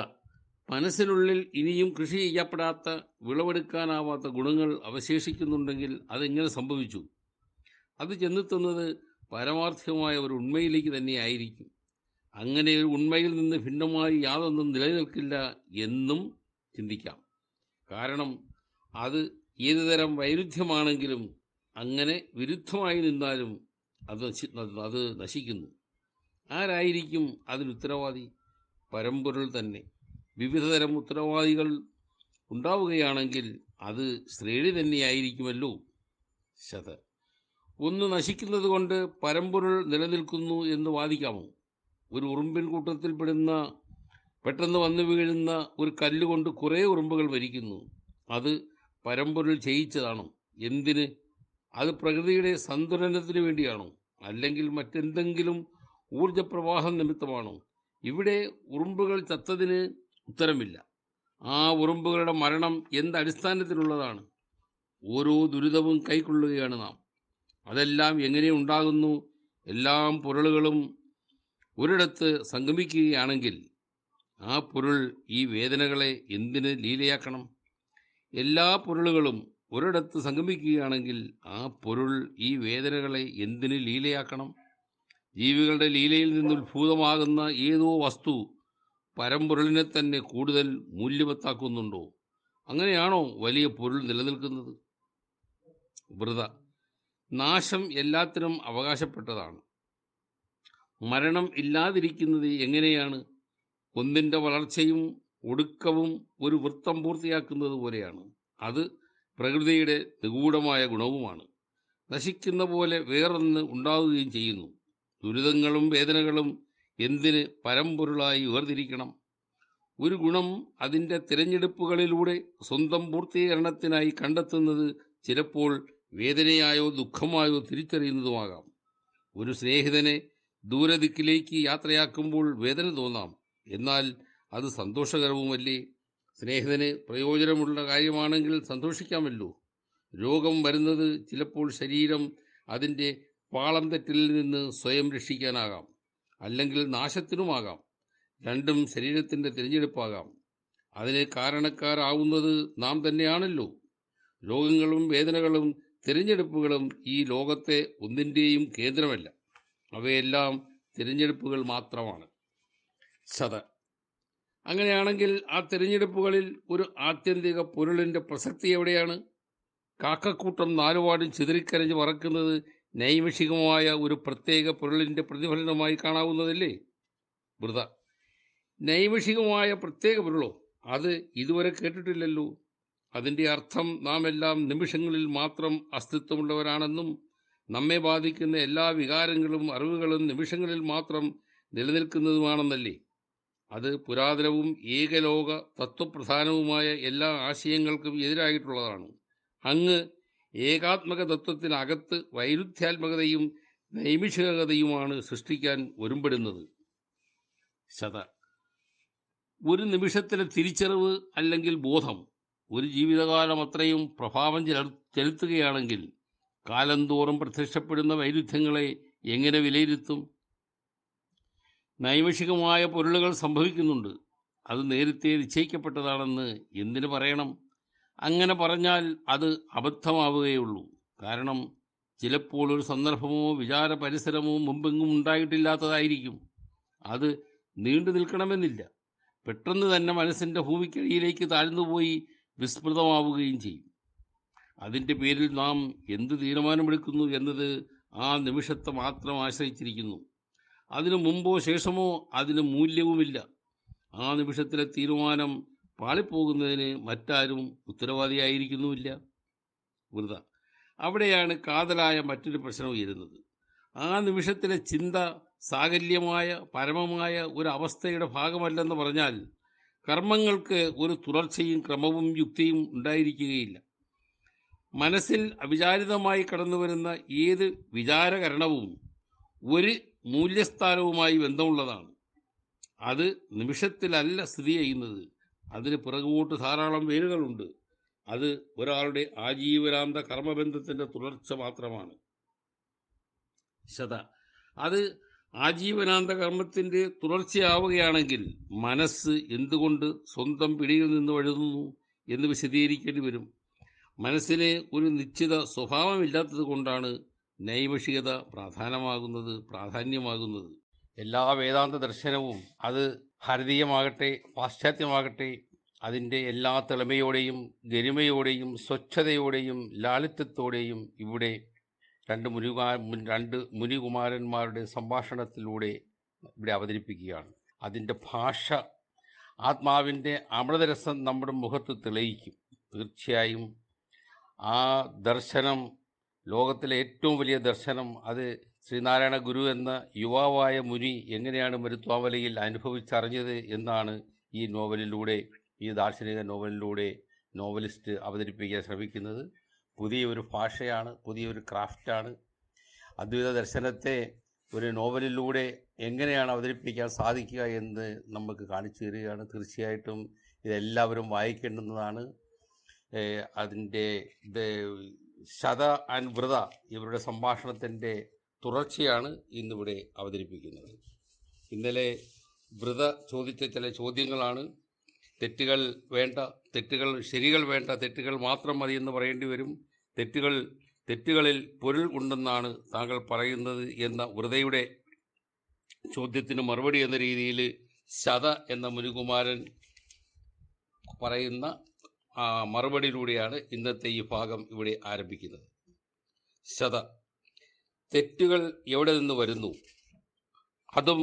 മനസ്സിനുള്ളിൽ ഇനിയും കൃഷി ചെയ്യപ്പെടാത്ത, വിളവെടുക്കാനാവാത്ത ഗുണങ്ങൾ അവശേഷിക്കുന്നുണ്ടെങ്കിൽ അതെങ്ങനെ സംഭവിച്ചു? അത് ചെന്നെത്തുന്നത് പരമാർത്ഥമായ ഒരു ഉണ്മയിലേക്ക് തന്നെയായിരിക്കും. അങ്ങനെ ഒരു ഉണ്മയിൽ നിന്ന് ഭിന്നമായി യാതൊന്നും നിലനിൽക്കില്ല എന്നും ചിന്തിക്കാം. കാരണം അത് ഏതുതരം വൈരുദ്ധ്യമാണെങ്കിലും അങ്ങനെ വിരുദ്ധമായി നിന്നാലും അത് നശിക്കുന്നു. ആരായിരിക്കും അതിന് ഉത്തരവാദി? പരമ്പൊരുൾ തന്നെ. വിവിധതരം ഉത്തരവാദികൾ ഉണ്ടാവുകയാണെങ്കിൽ അത് ശ്രേണി തന്നെയായിരിക്കുമല്ലോ. ഒന്ന് നശിക്കുന്നത് കൊണ്ട് പരമ്പൊരുൾ നിലനിൽക്കുന്നു എന്ന് വാദിക്കാമോ? ഒരു ഉറുമ്പിൻ കൂട്ടത്തിൽപ്പെടുന്ന പെട്ടെന്ന് വന്നു വീഴുന്ന ഒരു കല്ലുകൊണ്ട് കുറേ ഉറുമ്പുകൾ ഭരിക്കുന്നു. അത് പരമ്പൊരുൾ ചെയ്യിച്ചതാണോ? എന്തിന്? അത് പ്രകൃതിയുടെ സന്തുലനത്തിന് വേണ്ടിയാണോ? അല്ലെങ്കിൽ മറ്റെന്തെങ്കിലും ഊർജപ്രവാഹം നിമിത്തമാണോ? ഇവിടെ ഉറുമ്പുകൾ ചത്തതിന് ഉത്തരമില്ല. ആ ഉറുമ്പുകളുടെ മരണം എന്തടിസ്ഥാനത്തിലുള്ളതാണ്? ഓരോ ദുരിതവും കൈക്കൊള്ളുകയാണ് നാം. അതെല്ലാം എങ്ങനെ ഉണ്ടാകുന്നു? എല്ലാം പൊരുളുകളും ഒരിടത്ത് സംഗമിക്കുകയാണെങ്കിൽ ആ പൊരുൾ ഈ വേദനകളെ എന്തിന് ലീലയാക്കണം? എല്ലാ പൊരുളുകളും ഒരിടത്ത് സംഗമിക്കുകയാണെങ്കിൽ ആ പൊരുൾ ഈ വേദനകളെ എന്തിന് ലീലയാക്കണം? ജീവികളുടെ ലീലയിൽ നിന്നുത്ഭൂതമാകുന്ന ഏതോ വസ്തു പരമ്പൊരുളിനെ തന്നെ കൂടുതൽ മൂല്യവത്താക്കുന്നുണ്ടോ? അങ്ങനെയാണോ വലിയ പൊരുൾ നിലനിൽക്കുന്നത്? വൃത നാശം എല്ലാത്തിനും അവകാശപ്പെട്ടതാണ്. മരണം ഇല്ലാതിരിക്കുന്നത് എങ്ങനെയാണ്? ഒന്നിൻ്റെ വളർച്ചയും ഒടുക്കവും ഒരു വൃത്തം പൂർത്തിയാക്കുന്നത് പോലെയാണ്. അത് പ്രകൃതിയുടെ നിഗൂഢമായ ഗുണവുമാണ്. നശിക്കുന്ന പോലെ വേറൊന്ന് ഉണ്ടാവുകയും ചെയ്യുന്നു. ദുരിതങ്ങളും വേദനകളും എന്തിന് പരമ്പൊരുളായി വേർതിരിക്കണം? ഒരു ഗുണം അതിൻ്റെ തിരഞ്ഞെടുപ്പുകളിലൂടെ സ്വന്തം പൂർത്തീകരണത്തിനായി കണ്ടെത്തുന്നത് ചിലപ്പോൾ വേദനയായോ ദുഃഖമായോ തിരിച്ചറിയുന്നതുമാകാം. ഒരു സ്നേഹിതനെ ദൂരദിക്കിലേക്ക് യാത്രയാക്കുമ്പോൾ വേദന തോന്നാം. എന്നാൽ അത് സന്തോഷകരവുമല്ലേ? സ്നേഹിതന് പ്രയോജനമുള്ള കാര്യമാണെങ്കിൽ സന്തോഷിക്കാമല്ലോ. രോഗം വരുന്നത് ചിലപ്പോൾ ശരീരം അതിൻ്റെ പാളം തെറ്റിൽ നിന്ന് സ്വയം രക്ഷിക്കാനാകാം, അല്ലെങ്കിൽ നാശത്തിനുമാകാം. രണ്ടും ശരീരത്തിൻ്റെ തിരഞ്ഞെടുപ്പാകാം. അതിന് കാരണക്കാരാവുന്നത് നാം തന്നെയാണല്ലോ. രോഗങ്ങളും വേദനകളും തിരഞ്ഞെടുപ്പുകളും ഈ ലോകത്തെ ഒന്നിൻ്റെയും കേന്ദ്രമല്ല. അവയെല്ലാം തിരഞ്ഞെടുപ്പുകൾ മാത്രമാണ്. അങ്ങനെയാണെങ്കിൽ ആ തിരഞ്ഞെടുപ്പുകളിൽ ഒരു ആത്യന്തിക പൊരുളിൻ്റെ പ്രസക്തി എവിടെയാണ്? കാക്കക്കൂട്ടം നാലുപാടും ചിതറിക്കരഞ്ഞ് പറക്കുന്നത് നൈമിഷികമായ ഒരു പ്രത്യേക പൊരുളിൻ്റെ പ്രതിഫലനമായി കാണാവുന്നതല്ലേ? വൃത നൈമിഷികമായ പ്രത്യേക പൊരുളോ? അത് ഇതുവരെ കേട്ടിട്ടില്ലല്ലോ. അതിൻ്റെ അർത്ഥം നാം എല്ലാം നിമിഷങ്ങളിൽ മാത്രം അസ്തിത്വമുള്ളവരാണെന്നും നമ്മെ ബാധിക്കുന്ന എല്ലാ വികാരങ്ങളും അറിവുകളും നിമിഷങ്ങളിൽ മാത്രം നിലനിൽക്കുന്നതുമാണെന്നല്ലേ? അത് പുരാതനവും ഏകലോക തത്വപ്രധാനവുമായ എല്ലാ ആശയങ്ങൾക്കും എതിരായിട്ടുള്ളതാണ്. അങ്ങ് ഏകാത്മക തത്വത്തിനകത്ത് വൈരുദ്ധ്യാത്മകതയും നൈമിഷികതയുമാണ് സൃഷ്ടിക്കാൻ ഒരുമ്പെടുന്നത്. ശത ഒരു നിമിഷത്തിലെ തിരിച്ചറിവ് അല്ലെങ്കിൽ ബോധം ഒരു ജീവിതകാലം അത്രയും പ്രഭാവം ചെലുത്തുകയാണെങ്കിൽ കാലം തോറും പ്രത്യക്ഷപ്പെടുന്ന വൈരുദ്ധ്യങ്ങളെ എങ്ങനെ വിലയിരുത്തും? നൈമിഷികമായ പൊരുളുകൾ സംഭവിക്കുന്നുണ്ട്. അത് നേരത്തെ നിശ്ചയിക്കപ്പെട്ടതാണെന്ന് എന്തിനു പറയണം? അങ്ങനെ പറഞ്ഞാൽ അത് അബദ്ധമാവുകയുള്ളൂ. കാരണം ചിലപ്പോൾ ഒരു സന്ദർഭമോ വിചാര പരിസരമോ മുമ്പെങ്ങും ഉണ്ടായിട്ടില്ലാത്തതായിരിക്കും. അത് നീണ്ടു നിൽക്കണമെന്നില്ല. പെട്ടെന്ന് തന്നെ മനസ്സിൻ്റെ ഭൂമിക്കടിയിലേക്ക് താഴ്ന്നുപോയി വിസ്മൃതമാവുകയും ചെയ്യും. അതിൻ്റെ പേരിൽ നാം എന്ത് തീരുമാനമെടുക്കുന്നു എന്നത് ആ നിമിഷത്തെ മാത്രം ആശ്രയിച്ചിരിക്കുന്നു. അതിനു മുമ്പോ ശേഷമോ അതിന് മൂല്യവുമില്ല. ആ നിമിഷത്തിലെ തീരുമാനം പാളിപ്പോകുന്നതിന് മറ്റാരും ഉത്തരവാദിയായിരിക്കുന്നുമില്ല. വൃത അവിടെയാണ് കാതലായ മറ്റൊരു പ്രശ്നം ഉയരുന്നത്. ആ നിമിഷത്തിലെ ചിന്ത സാകല്യമായ പരമമായ ഒരു അവസ്ഥയുടെ ഭാഗമല്ലെന്ന് പറഞ്ഞാൽ കർമ്മങ്ങൾക്ക് ഒരു തുടർച്ചയും ക്രമവും യുക്തിയും ഉണ്ടായിരിക്കുകയില്ല. മനസ്സിൽ അവിചാരിതമായി കടന്നുവരുന്ന ഏത് വിചാരകരണവും ഒരു മൂല്യസ്ഥാനവുമായി ബന്ധമുള്ളതാണ്. അത് നിമിഷത്തിലല്ല സ്ഥിതി ചെയ്യുന്നത്. അതിന് പിറകുപോട്ട് ധാരാളം വേരുകളുണ്ട്. അത് ഒരാളുടെ ആജീവനാന്ത കർമ്മബന്ധത്തിൻ്റെ തുടർച്ച മാത്രമാണ്. അത് ആജീവനാന്ത കർമ്മത്തിൻ്റെ തുടർച്ചയാവുകയാണെങ്കിൽ മനസ്സ് എന്തുകൊണ്ട് സ്വന്തം പിടിയിൽ നിന്ന് വഴുതുന്നു എന്ന് വിശദീകരിക്കേണ്ടി വരും. മനസ്സിന് ഒരു നിശ്ചിത സ്വഭാവമില്ലാത്തത് കൊണ്ടാണ് നൈമിഷികത പ്രാധാന്യമാകുന്നത്. എല്ലാ വേദാന്ത ദർശനവും അത് ഭാരതീയമാകട്ടെ പാശ്ചാത്യമാകട്ടെ അതിൻ്റെ എല്ലാ തെളിമയോടെയും ഗരിമയോടെയും സ്വച്ഛതയോടെയും ലാളിത്യത്തോടെയും ഇവിടെ രണ്ട് മുനികുമാരന്മാരുടെ സംഭാഷണത്തിലൂടെ ഇവിടെ അവതരിപ്പിക്കുകയാണ്. അതിൻ്റെ ഭാഷ ആത്മാവിൻ്റെ അമൃതരസം നമ്മുടെ മുഖത്ത് തെളിയിക്കും. തീർച്ചയായും ആ ദർശനം ലോകത്തിലെ ഏറ്റവും വലിയ ദർശനം അത് ശ്രീനാരായണ ഗുരു എന്ന യുവാവായ മുനി എങ്ങനെയാണ് മരുത്വാവലയിൽ അനുഭവിച്ചറിഞ്ഞത് എന്നാണ് ഈ നോവലിലൂടെ, ഈ ദാർശനിക നോവലിലൂടെ നോവലിസ്റ്റ് അവതരിപ്പിക്കാൻ ശ്രമിക്കുന്നത്. പുതിയൊരു ഭാഷയാണ്, പുതിയൊരു ക്രാഫ്റ്റാണ്. അദ്വൈത ദർശനത്തെ ഒരു നോവലിലൂടെ എങ്ങനെയാണ് അവതരിപ്പിക്കാൻ സാധിക്കുക എന്ന് നമുക്ക് കാണിച്ചു തരികയാണ്. തീർച്ചയായിട്ടും ഇതെല്ലാവരും വായിക്കേണ്ടുന്നതാണ്. അതിൻ്റെ ശത ആൻഡ് വൃത ഇവരുടെ സംഭാഷണത്തിൻ്റെ തുടർച്ചയാണ് ഇന്നിവിടെ അവതരിപ്പിക്കുന്നത്. ഇന്നലെ വൃത ചോദിച്ച ചില ചോദ്യങ്ങളാണ്. തെറ്റുകൾ വേണ്ട, ശരികൾ വേണ്ട, തെറ്റുകൾ മാത്രം മതി എന്ന് പറയേണ്ടി വരും. തെറ്റുകളിൽ പൊരുൾ ഉണ്ടെന്നാണ് താങ്കൾ പറയുന്നത് എന്ന വൃതയുടെ ചോദ്യത്തിന് മറുപടി എന്ന രീതിയിൽ ശത എന്ന മുനികുമാരൻ പറയുന്ന മറുപടിയിലൂടെയാണ് ഇന്നത്തെ ഈ ഭാഗം ഇവിടെ ആരംഭിക്കുന്നത്. ശത തെറ്റുകൾ എവിടെ നിന്ന് വരുന്നു? അതും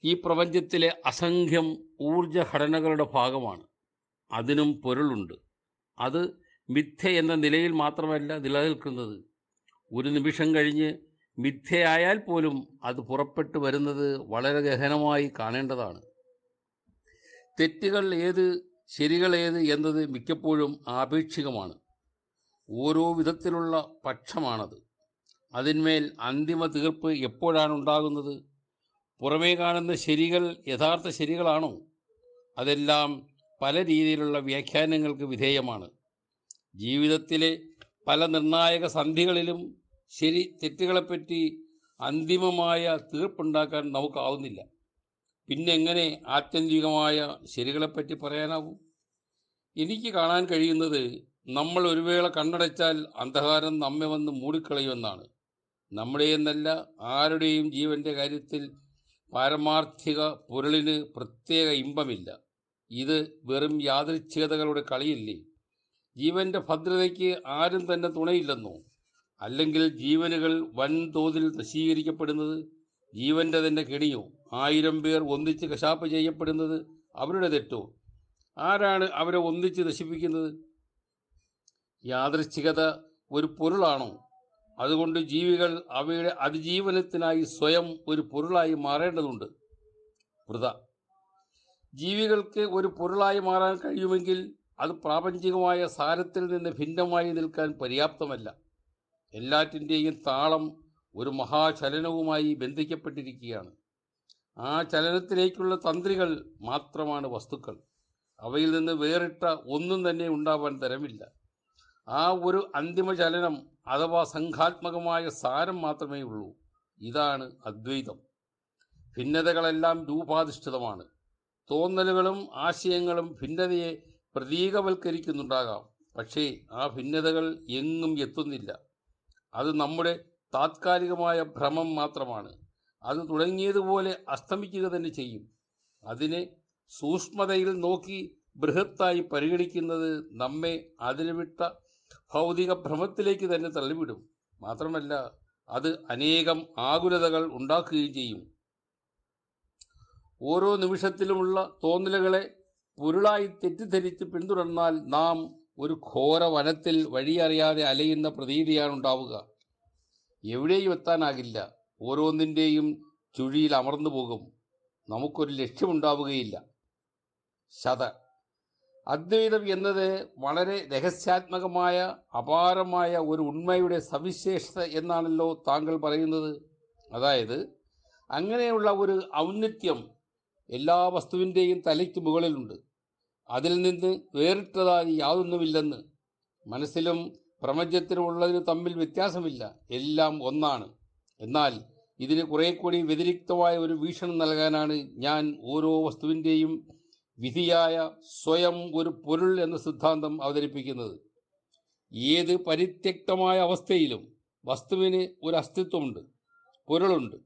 ഈ പ്രപഞ്ചത്തിലെ അസംഖ്യം ഊർജഘടനകളുടെ ഭാഗമാണ്. അതിനും പൊരുളുണ്ട്. അത് മിഥ്യ എന്ന നിലയിൽ മാത്രമല്ല നിലനിൽക്കുന്നത്. ഒരു നിമിഷം കഴിഞ്ഞ് മിഥ്യയായാൽ പോലും അത് പുറപ്പെട്ടു വരുന്നത് വളരെ ഗഹനമായി കാണേണ്ടതാണ്. തെറ്റുകൾ ഏത് ശരികൾ ഏത് എന്നത് മിക്കപ്പോഴും ആപേക്ഷികമാണ്. ഓരോ വിധത്തിലുള്ള പക്ഷമാണത്. അതിന്മേൽ അന്തിമ തീർപ്പ് എപ്പോഴാണ് ഉണ്ടാകുന്നത്? പുറമേ കാണുന്ന ശരികൾ യഥാർത്ഥ ശരികളാണോ? അതെല്ലാം പല രീതിയിലുള്ള വ്യാഖ്യാനങ്ങൾക്ക് വിധേയമാണ്. ജീവിതത്തിലെ പല നിർണായക സന്ധികളിലും ശരി തെറ്റുകളെപ്പറ്റി അന്തിമമായ തീർപ്പുണ്ടാക്കാൻ നമുക്കാവുന്നില്ല. പിന്നെങ്ങനെ ആത്യന്തികമായ ശരികളെപ്പറ്റി പറയാനാവും? എനിക്ക് കാണാൻ കഴിയുന്നത് നമ്മൾ ഒരു വേള കണ്ണടച്ചാൽ അന്ധകാരം നമ്മെ വന്ന് മൂടിക്കളയുമെന്നാണ്. നമ്മുടെയെന്നല്ല ആരുടെയും ജീവൻ്റെ കാര്യത്തിൽ പാരമാർത്ഥിക പൊരുളിന് പ്രത്യേക ഇമ്പമില്ല. ഇത് വെറും യാദൃച്ഛികതകളുടെ കളിയില്ലേ? ജീവൻ്റെ ഭദ്രതയ്ക്ക് ആരും തന്നെ തുണയില്ലെന്നോ? അല്ലെങ്കിൽ ജീവനുകൾ വൻതോതിൽ നശീകരിക്കപ്പെടുന്നത് ജീവൻ്റെ തന്നെ കെണിയോ? 1000 പേർ ഒന്നിച്ച് കശാപ്പ് ചെയ്യപ്പെടുന്നത് അവരുടെ തെറ്റോ? ആരാണ് അവരെ ഒന്നിച്ച് നശിപ്പിക്കുന്നത്? യാദൃച്ഛികത ഒരു പൊരുളാണോ? അതുകൊണ്ട് ജീവികൾ അവയുടെ അതിജീവനത്തിനായി സ്വയം ഒരു പൊരുളായി മാറേണ്ടതുണ്ട്. വൃത. ജീവികൾക്ക് ഒരു പൊരുളായി മാറാൻ കഴിയുമെങ്കിൽ അത് പ്രാപഞ്ചികമായ സാരത്തിൽ നിന്ന് ഭിന്നമായി നിൽക്കാൻ പര്യാപ്തമല്ല. എല്ലാറ്റിൻ്റെയും താളം ഒരു മഹാചലനവുമായി ബന്ധിക്കപ്പെട്ടിരിക്കുകയാണ്. ആ ചലനത്തിലേക്കുള്ള തന്ത്രികൾ മാത്രമാണ് വസ്തുക്കൾ. അവയിൽ നിന്ന് വേറിട്ട ഒന്നും തന്നെ ഉണ്ടാവാൻ തരമില്ല. ആ ഒരു അന്തിമ ചലനം അഥവാ സംഘാത്മകമായ സാരം മാത്രമേ ഉള്ളൂ. ഇതാണ് അദ്വൈതം. ഭിന്നതകളെല്ലാം രൂപാധിഷ്ഠിതമാണ്. തോന്നലുകളും ആശയങ്ങളും ഭിന്നതയെ പ്രതീകവൽക്കരിക്കുന്നുണ്ടാകാം. പക്ഷേ ആ ഭിന്നതകൾ എങ്ങും എത്തുന്നില്ല. അത് നമ്മുടെ താത്കാലികമായ ഭ്രമം മാത്രമാണ്. അത് തുടങ്ങിയതുപോലെ അസ്തമിക്കുക തന്നെ ചെയ്യും. അതിനെ സൂക്ഷ്മതയിൽ നോക്കി ബൃഹത്തായി പരിഗണിക്കുന്നത് നമ്മെ അതിന് വിട്ട ഭൗതിക ഭ്രമത്തിലേക്ക് തന്നെ തള്ളിവിടും. മാത്രമല്ല, അത് അനേകം ആകുലതകൾ ഉണ്ടാക്കുകയും ചെയ്യും. ഓരോ നിമിഷത്തിലുമുള്ള തോന്നലുകളെ പൊരുളായി തെറ്റിദ്ധരിച്ച് പിന്തുടർന്നാൽ നാം ഒരു ഘോര വനത്തിൽ വഴിയറിയാതെ അലയുന്ന പ്രതീതിയാണ് ഉണ്ടാവുക. എവിടെയും എത്താനാകില്ല. ഓരോന്നിൻ്റെയും ചുഴിയിൽ അമർന്നു പോകും. നമുക്കൊരു ലക്ഷ്യമുണ്ടാവുകയില്ല. ശത. അദ്വൈതം എന്നത് വളരെ രഹസ്യാത്മകമായ അപാരമായ ഒരു ഉണ്മയുടെ സവിശേഷത എന്നാണല്ലോ താങ്കൾ പറയുന്നത്. അതായത്, അങ്ങനെയുള്ള ഒരു ഔന്നത്യം എല്ലാ വസ്തുവിൻ്റെയും തലയ്ക്ക് മുകളിലുണ്ട്. അതിൽ നിന്ന് വേറിട്ടതായി യാതൊന്നുമില്ലെന്ന്. മനസ്സിലും പ്രപഞ്ചത്തിലുമുള്ളതിന് തമ്മിൽ വ്യത്യാസമില്ല. എല്ലാം ഒന്നാണ്. എന്നാൽ ഇതിന് കുറെ കൂടി വ്യതിരിക്തമായ ഒരു വീക്ഷണം നൽകാനാണ് ഞാൻ ഓരോ വസ്തുവിൻ്റെയും വിധിയായ സ്വയം ഒരു പൊരുൾ എന്ന സിദ്ധാന്തം അവതരിപ്പിക്കുന്നത്. ഏത് പരിത്യക്തമായ അവസ്ഥയിലും വസ്തുവിന് ഒരു അസ്തിത്വമുണ്ട്, പൊരുളുണ്ട്.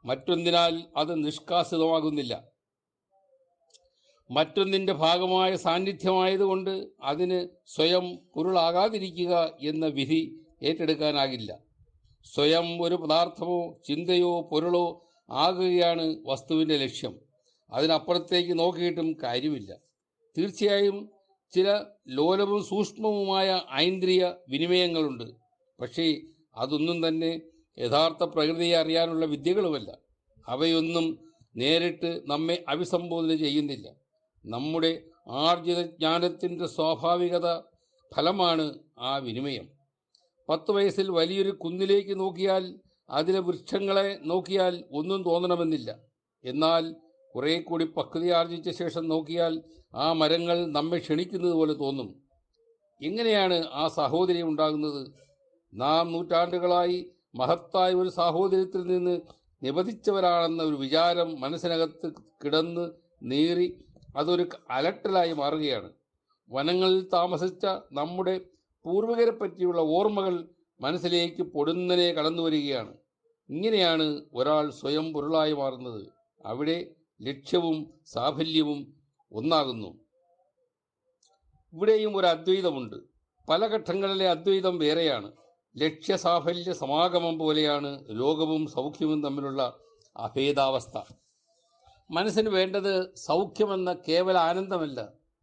മറ്റൊന്നിനാൽ അത് നിഷ്കാസിതമാകുന്നില്ല. മറ്റൊന്നിൻ്റെ ഭാഗമായ സാന്നിധ്യമായതുകൊണ്ട് അതിന് സ്വയം പൊരുളാകാതിരിക്കുക എന്ന വിധി ഏറ്റെടുക്കാനാകില്ല. സ്വയം ഒരു പദാർത്ഥമോ ചിന്തയോ പൊരുളോ ആകുകയാണ് വസ്തുവിൻ്റെ ലക്ഷ്യം. അതിനപ്പുറത്തേക്ക് നോക്കിയിട്ടും കാര്യമില്ല. തീർച്ചയായും ചില ലോലവും സൂക്ഷ്മവുമായ ഐന്ദ്രിയ വിനിമയങ്ങളുണ്ട്. പക്ഷേ അതൊന്നും തന്നെ യഥാർത്ഥ പ്രകൃതിയെ അറിയാനുള്ള വിദ്യകളുമല്ല. അവയൊന്നും നേരിട്ട് നമ്മെ അഭിസംബോധന ചെയ്യുന്നില്ല. നമ്മുടെ ആർജിത ജ്ഞാനത്തിൻ്റെ സ്വാഭാവികത ഫലമാണ് ആ വിനിമയം. 10 വയസ്സിൽ വലിയൊരു കുന്നിലേക്ക് നോക്കിയാൽ അതിലെ വൃക്ഷങ്ങളെ നോക്കിയാൽ ഒന്നും തോന്നണമെന്നില്ല. എന്നാൽ കുറെ കൂടി പക്വത ആർജിച്ച ശേഷം നോക്കിയാൽ ആ മരങ്ങൾ നമ്മെ ക്ഷണിക്കുന്നത് പോലെ തോന്നും. എങ്ങനെയാണ് ആ സാഹോദര്യം ഉണ്ടാകുന്നത്? നാം നൂറ്റാണ്ടുകളായി മഹത്തായ ഒരു സാഹോദര്യത്തിൽ നിന്ന് നിപതിച്ചവരാണെന്ന ഒരു വിചാരം മനസ്സിനകത്ത് കിടന്ന് നീറി അതൊരു അലട്ടലായി മാറുകയാണ്. വനങ്ങളിൽ താമസിച്ച നമ്മുടെ പൂർവികരെ പറ്റിയുള്ള ഓർമ്മകൾ മനസ്സിലേക്ക് പൊടുന്നനെ കടന്നു വരികയാണ്. ഇങ്ങനെയാണ് ഒരാൾ സ്വയം പൊരുളായി മാറുന്നത്. അവിടെ ലക്ഷ്യവും സാഫല്യവും ഒന്നാകുന്നു. ഇവിടെയും ഒരു അദ്വൈതമുണ്ട്. പല ഘട്ടങ്ങളിലെ അദ്വൈതം വേറെയാണ്. ലക്ഷ്യസാഫല്യ സമാഗമം പോലെയാണ് രോഗവും സൗഖ്യവും തമ്മിലുള്ള അഭേദാവസ്ഥ. മനസ്സിന് വേണ്ടത് സൗഖ്യമെന്ന കേവല ആനന്ദമല്ല,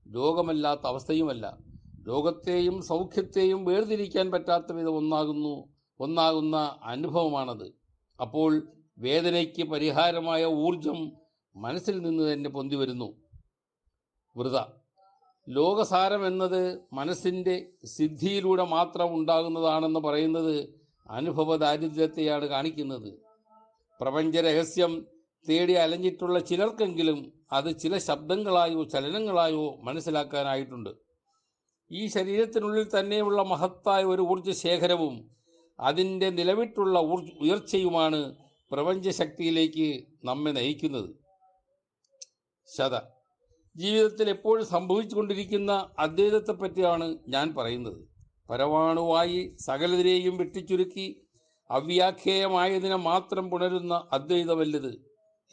രോഗമല്ലാത്ത അവസ്ഥയുമല്ല. രോഗത്തെയും സൗഖ്യത്തെയും വേർതിരിക്കാൻ പറ്റാത്ത വിധം ഒന്നാകുന്ന അനുഭവമാണത്. അപ്പോൾ വേദനയ്ക്ക് പരിഹാരമായ ഊർജം മനസ്സിൽ നിന്ന് തന്നെ പൊന്തി വരുന്നു. വൃത. ലോകസാരം എന്നത് മനസ്സിൻ്റെ സിദ്ധിയിലൂടെ മാത്രം ഉണ്ടാകുന്നതാണെന്ന് പറയുന്നത് അനുഭവ ദാരിദ്ര്യത്തെയാണ് കാണിക്കുന്നത്. പ്രപഞ്ച രഹസ്യം തേടി അലഞ്ഞിട്ടുള്ള ചിലർക്കെങ്കിലും അത് ചില ശബ്ദങ്ങളായോ ചലനങ്ങളായോ മനസ്സിലാക്കാനായിട്ടുണ്ട്. ഈ ശരീരത്തിനുള്ളിൽ തന്നെയുള്ള മഹത്തായ ഒരു ഊർജ്ജശേഖരവും അതിൻ്റെ നിലവിട്ടുള്ള ഉയർച്ചയുമാണ് പ്രപഞ്ചശക്തിയിലേക്ക് നമ്മെ നയിക്കുന്നത്. ശത. ജീവിതത്തിൽ എപ്പോഴും സംഭവിച്ചുകൊണ്ടിരിക്കുന്ന അദ്വൈതത്തെപ്പറ്റിയാണ് ഞാൻ പറയുന്നത്. പരമാണുവായി സകലതിനെയും വെട്ടിച്ചുരുക്കി അവ്യാഖ്യേയമായതിനെ മാത്രം പുണരുന്ന അദ്വൈതമല്ലത്.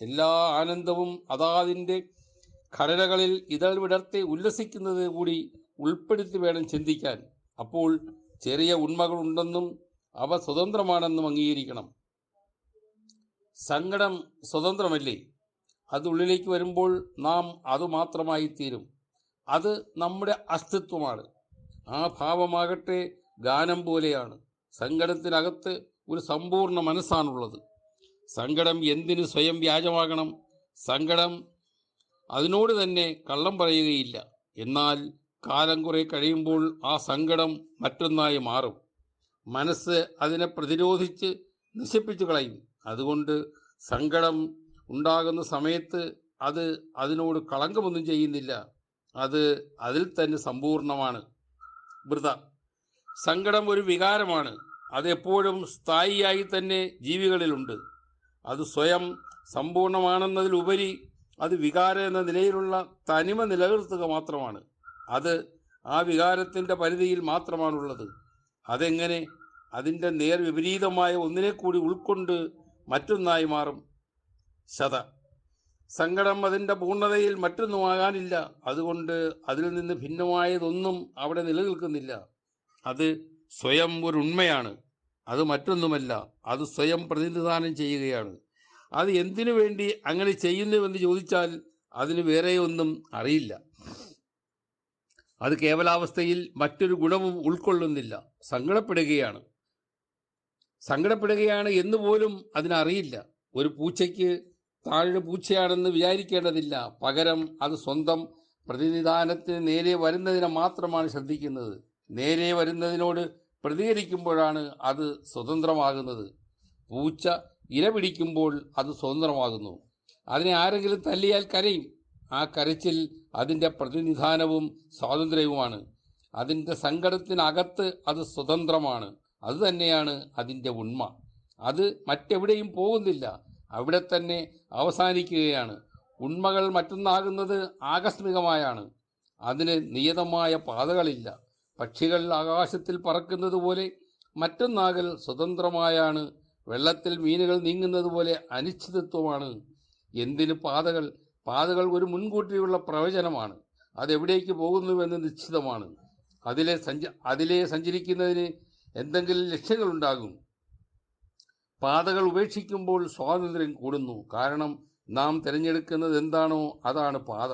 എല്ലാ ആനന്ദവും അതാതിൻ്റെ ഘടനകളിൽ ഇതൾ വിടർത്തി ഉല്ലസിക്കുന്നത് കൂടി ഉൾപ്പെടുത്തി വേണം ചിന്തിക്കാൻ. അപ്പോൾ ചെറിയ ഉണ്മകളുണ്ടെന്നും അവ സ്വതന്ത്രമാണെന്നും അംഗീകരിക്കണം. സങ്കടം സ്വതന്ത്രമല്ലേ? അത് ഉള്ളിലേക്ക് വരുമ്പോൾ നാം അതുമാത്രമായി തീരും. അത് നമ്മുടെ അസ്തിത്വമാണ്. ആ ഭാവമാകട്ടെ ഗാനം പോലെയാണ്. സങ്കടത്തിനകത്ത് ഒരു സമ്പൂർണ്ണ മനസ്സാണുള്ളത്. സങ്കടം എന്തിന് സ്വയം വ്യാജമാകണം? സങ്കടം അതിനോട് തന്നെ കള്ളം പറയുകയില്ല. എന്നാൽ കാലം കുറെ കഴിയുമ്പോൾ ആ സങ്കടം മറ്റൊന്നായി മാറും. മനസ്സ് അതിനെ പ്രതിരോധിച്ച് നശിപ്പിച്ചു കളയും. അതുകൊണ്ട് സങ്കടം ഉണ്ടാകുന്ന സമയത്ത് അത് അതിനോട് കളങ്കമൊന്നും ചെയ്യുന്നില്ല. അത് അതിൽ തന്നെ സമ്പൂർണമാണ്. വൃത. സങ്കടം ഒരു വികാരമാണ്. അതെപ്പോഴും സ്ഥായിയായി തന്നെ ജീവികളിലുണ്ട്. അത് സ്വയം സമ്പൂർണമാണെന്നതിലുപരി അത് വികാരം എന്ന നിലയിലുള്ള തനിമ നിലനിർത്തുക മാത്രമാണ്. അത് ആ വികാരത്തിൻ്റെ പരിധിയിൽ മാത്രമാണുള്ളത്. അതെങ്ങനെ അതിൻ്റെ നേർവിപരീതമായ ഒന്നിനെ കൂടി ഉൾക്കൊണ്ട് മറ്റൊന്നായി മാറും? ശത. സങ്കടം അതിൻ്റെ പൂർണ്ണതയിൽ മറ്റൊന്നുമാകാനില്ല. അതുകൊണ്ട് അതിൽ നിന്ന് ഭിന്നമായതൊന്നും അവിടെ നിലനിൽക്കുന്നില്ല. അത് സ്വയം ഒരു ഉണ്മയാണ്. അത് മറ്റൊന്നുമല്ല. അത് സ്വയം പ്രതിനിധാനം ചെയ്യുകയാണ്. അത് എന്തിനു വേണ്ടി അങ്ങനെ ചെയ്യുന്നുവെന്ന് ചോദിച്ചാൽ അതിന് വേറെയൊന്നും അറിയില്ല. അത് കേവലാവസ്ഥയിൽ മറ്റൊരു ഗുണവും ഉൾക്കൊള്ളുന്നില്ല. സങ്കടപ്പെടുകയാണ് എന്നുപോലും അതിനറിയില്ല. ഒരു പൂച്ചയ്ക്ക് താഴെ പൂച്ചയാണെന്ന് വിചാരിക്കേണ്ടതില്ല. പകരം അത് സ്വന്തം പ്രതിനിധാനത്തിന് നേരെ വരുന്നതിനെ മാത്രമാണ് ശ്രദ്ധിക്കുന്നത്. നേരെ വരുന്നതിനോട് പ്രതികരിക്കുമ്പോഴാണ് അത് സ്വതന്ത്രമാകുന്നത്. പൂച്ച ഇര പിടിക്കുമ്പോൾ അത് സ്വതന്ത്രമാകുന്നു. അതിനെ ആരെങ്കിലും തല്ലിയാൽ കരയും. ആ കരച്ചിൽ അതിൻ്റെ പ്രതിനിധാനവും സ്വാതന്ത്ര്യവുമാണ്. അതിൻ്റെ സങ്കടത്തിനകത്ത് അത് സ്വതന്ത്രമാണ്. അതുതന്നെയാണ് അതിൻ്റെ ഉണ്മ. അത് മറ്റെവിടെയും പോകുന്നില്ല. അവിടെ തന്നെ അവസാനിക്കുകയാണ്. ഉണ്മകൾ മറ്റൊന്നാകുന്നത് ആകസ്മികമായാണ്. അതിന് നിയതമായ പാതകളില്ല. പക്ഷികൾ ആകാശത്തിൽ പറക്കുന്നത് പോലെ മറ്റൊന്നാകൽ സ്വതന്ത്രമായാണ്. വെള്ളത്തിൽ മീനുകൾ നീങ്ങുന്നത് പോലെ അനിശ്ചിതത്വമാണ്. എന്തിന് പാതകൾ? പാതകൾ ഒരു മുൻകൂട്ടിയുള്ള പ്രവചനമാണ്. അതെവിടേക്ക് പോകുന്നുവെന്ന് നിശ്ചിതമാണ്. അതിലെ സഞ്ചരിക്കുന്നതിന് എന്തെങ്കിലും ലക്ഷ്യങ്ങളുണ്ടാകും. പാതകൾ ഉപേക്ഷിക്കുമ്പോൾ സ്വാതന്ത്ര്യം കൂടുന്നു. കാരണം നാം തിരഞ്ഞെടുക്കുന്നത് എന്താണോ അതാണ് പാത.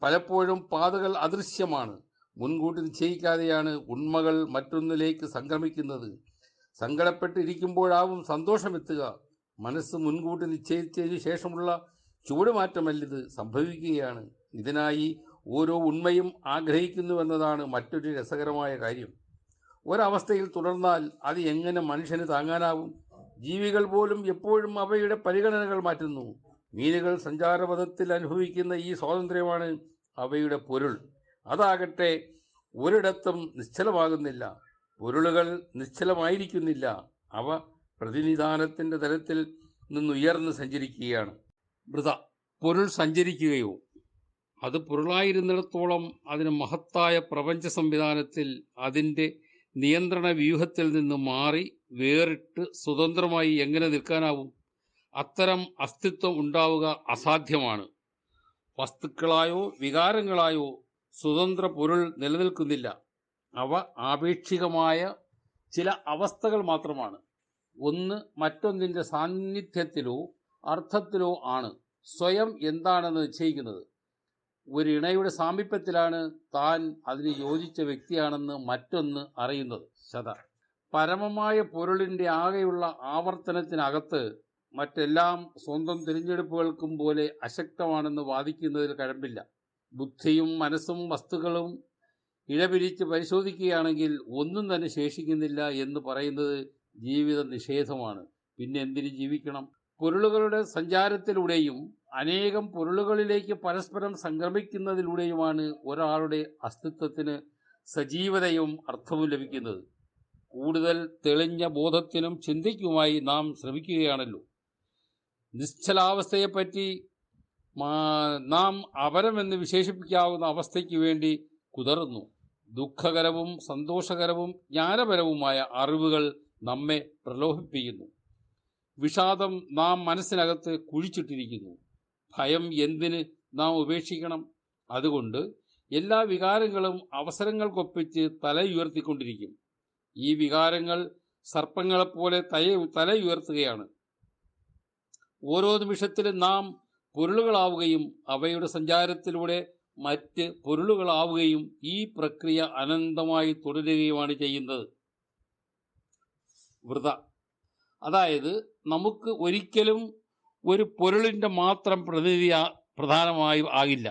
പലപ്പോഴും പാതകൾ അദൃശ്യമാണ്. മുൻകൂട്ടി നിശ്ചയിക്കാതെയാണ് ഉണ്മകൾ മറ്റൊന്നിലേക്ക് സംക്രമിക്കുന്നത്. സങ്കടപ്പെട്ടിരിക്കുമ്പോഴാവും സന്തോഷമെത്തുക. മനസ്സ് മുൻകൂട്ടി നിശ്ചയിച്ചതിന് ശേഷമുള്ള ചുവടുമാറ്റമല്ലിത്, സംഭവിക്കുകയാണ്. ഇതിനായി ഓരോ ഉണ്മയും ആഗ്രഹിക്കുന്നുവെന്നതാണ് മറ്റൊരു രസകരമായ കാര്യം. ഒരവസ്ഥയിൽ തുടർന്നാൽ അത് എങ്ങനെ മനുഷ്യന് താങ്ങാനാവും? ജീവികൾ പോലും എപ്പോഴും അവയുടെ പരിഗണനകൾ മാറ്റുന്നു. മീനുകൾ സഞ്ചാരപഥത്തിൽ അനുഭവിക്കുന്ന ഈ സ്വാതന്ത്ര്യമാണ് അവയുടെ പൊരുൾ. അതാകട്ടെ ഒരിടത്തും നിശ്ചലമാകുന്നില്ല. പൊരുളുകൾ നിശ്ചലമായിരിക്കുന്നില്ല. അവ പ്രതിനിധാനത്തിൻ്റെ തലത്തിൽ നിന്നുയർന്ന് സഞ്ചരിക്കുകയാണ്. വൃത. പൊരുൾ സഞ്ചരിക്കുകയോ? അത് പൊരുളായിരുന്നിടത്തോളം അതിന് മഹത്തായ പ്രപഞ്ച സംവിധാനത്തിൽ അതിൻ്റെ നിയന്ത്രണ വ്യൂഹത്തിൽ നിന്ന് മാറി വേറിട്ട് സ്വതന്ത്രമായി എങ്ങനെ നിൽക്കാനാവും? അത്തരം അസ്തിത്വം ഉണ്ടാവുക അസാധ്യമാണ്. വസ്തുക്കളായോ വികാരങ്ങളായോ സ്വതന്ത്ര പൊരുൾ നിലനിൽക്കുന്നില്ല. അവ ആപേക്ഷികമായ ചില അവസ്ഥകൾ മാത്രമാണ്. ഒന്ന് മറ്റൊന്നിൻ്റെ സാന്നിധ്യത്തിലോ അർത്ഥത്തിലോ ആണ് സ്വയം എന്താണെന്ന് നിശ്ചയിക്കുന്നത്. ഒരു ഇണയുടെ സാമീപ്യത്തിലാണ് താൻ അതിന് യോജിച്ച വ്യക്തിയാണെന്ന് മറ്റൊന്ന് അറിയുന്നത്. ശത. പരമമായ പൊരുളിൻ്റെ ആകെയുള്ള ആവർത്തനത്തിനകത്ത് മറ്റെല്ലാം സ്വന്തം തിരഞ്ഞെടുപ്പുകൾക്കും പോലെ അശക്തമാണെന്ന് വാദിക്കുന്നതിൽ കഴമ്പില്ല. ബുദ്ധിയും മനസ്സും വസ്തുക്കളും ഇഴപിരിച്ച് പരിശോധിക്കുകയാണെങ്കിൽ ഒന്നും തന്നെ ശേഷിക്കുന്നില്ല എന്ന് പറയുന്നത് ജീവിത നിഷേധമാണ്. പിന്നെ എന്തിന് ജീവിക്കണം? പൊരുളുകളുടെ സഞ്ചാരത്തിലൂടെയും അനേകം പൊരുളുകളിലേക്ക് പരസ്പരം സംക്രമിക്കുന്നതിലൂടെയുമാണ് ഒരാളുടെ അസ്തിത്വത്തിന് സജീവതയും അർത്ഥവും ലഭിക്കുന്നത്. കൂടുതൽ തെളിഞ്ഞ ബോധത്തിനും ചിന്തയ്ക്കുമായി നാം ശ്രമിക്കുകയാണല്ലോ. നിശ്ചലാവസ്ഥയെപ്പറ്റി നാം അപരമെന്ന് വിശേഷിപ്പിക്കാവുന്ന അവസ്ഥയ്ക്ക് വേണ്ടി കുതറുന്നു. ദുഃഖകരവും സന്തോഷകരവും ജ്ഞാനപരവുമായ അറിവുകൾ നമ്മെ പ്രലോഭിപ്പിക്കുന്നു. വിഷാദം നാം മനസ്സിനകത്ത് കുഴിച്ചിട്ടിരിക്കുന്നു. ഭയം എന്തിന് നാം ഉപേക്ഷിക്കണം? അതുകൊണ്ട് എല്ലാ വികാരങ്ങളും അവസരങ്ങൾക്കൊപ്പിച്ച് തലയുയർത്തിക്കൊണ്ടിരിക്കും. ഈ വികാരങ്ങൾ സർപ്പങ്ങളെപ്പോലെ തലയുയർത്തുകയാണ്. ഓരോ നിമിഷത്തിലും നാം പൊരുളുകളാവുകയും അവയുടെ സഞ്ചാരത്തിലൂടെ മറ്റ് പൊരുളുകളാവുകയും ഈ പ്രക്രിയ അനന്തമായി തുടരുകയുമാണ് ചെയ്യുന്നത്. വൃത, അതായത് നമുക്ക് ഒരിക്കലും ഒരു പൊരുളിൻ്റെ മാത്രം പ്രധാനമായി ആകില്ല.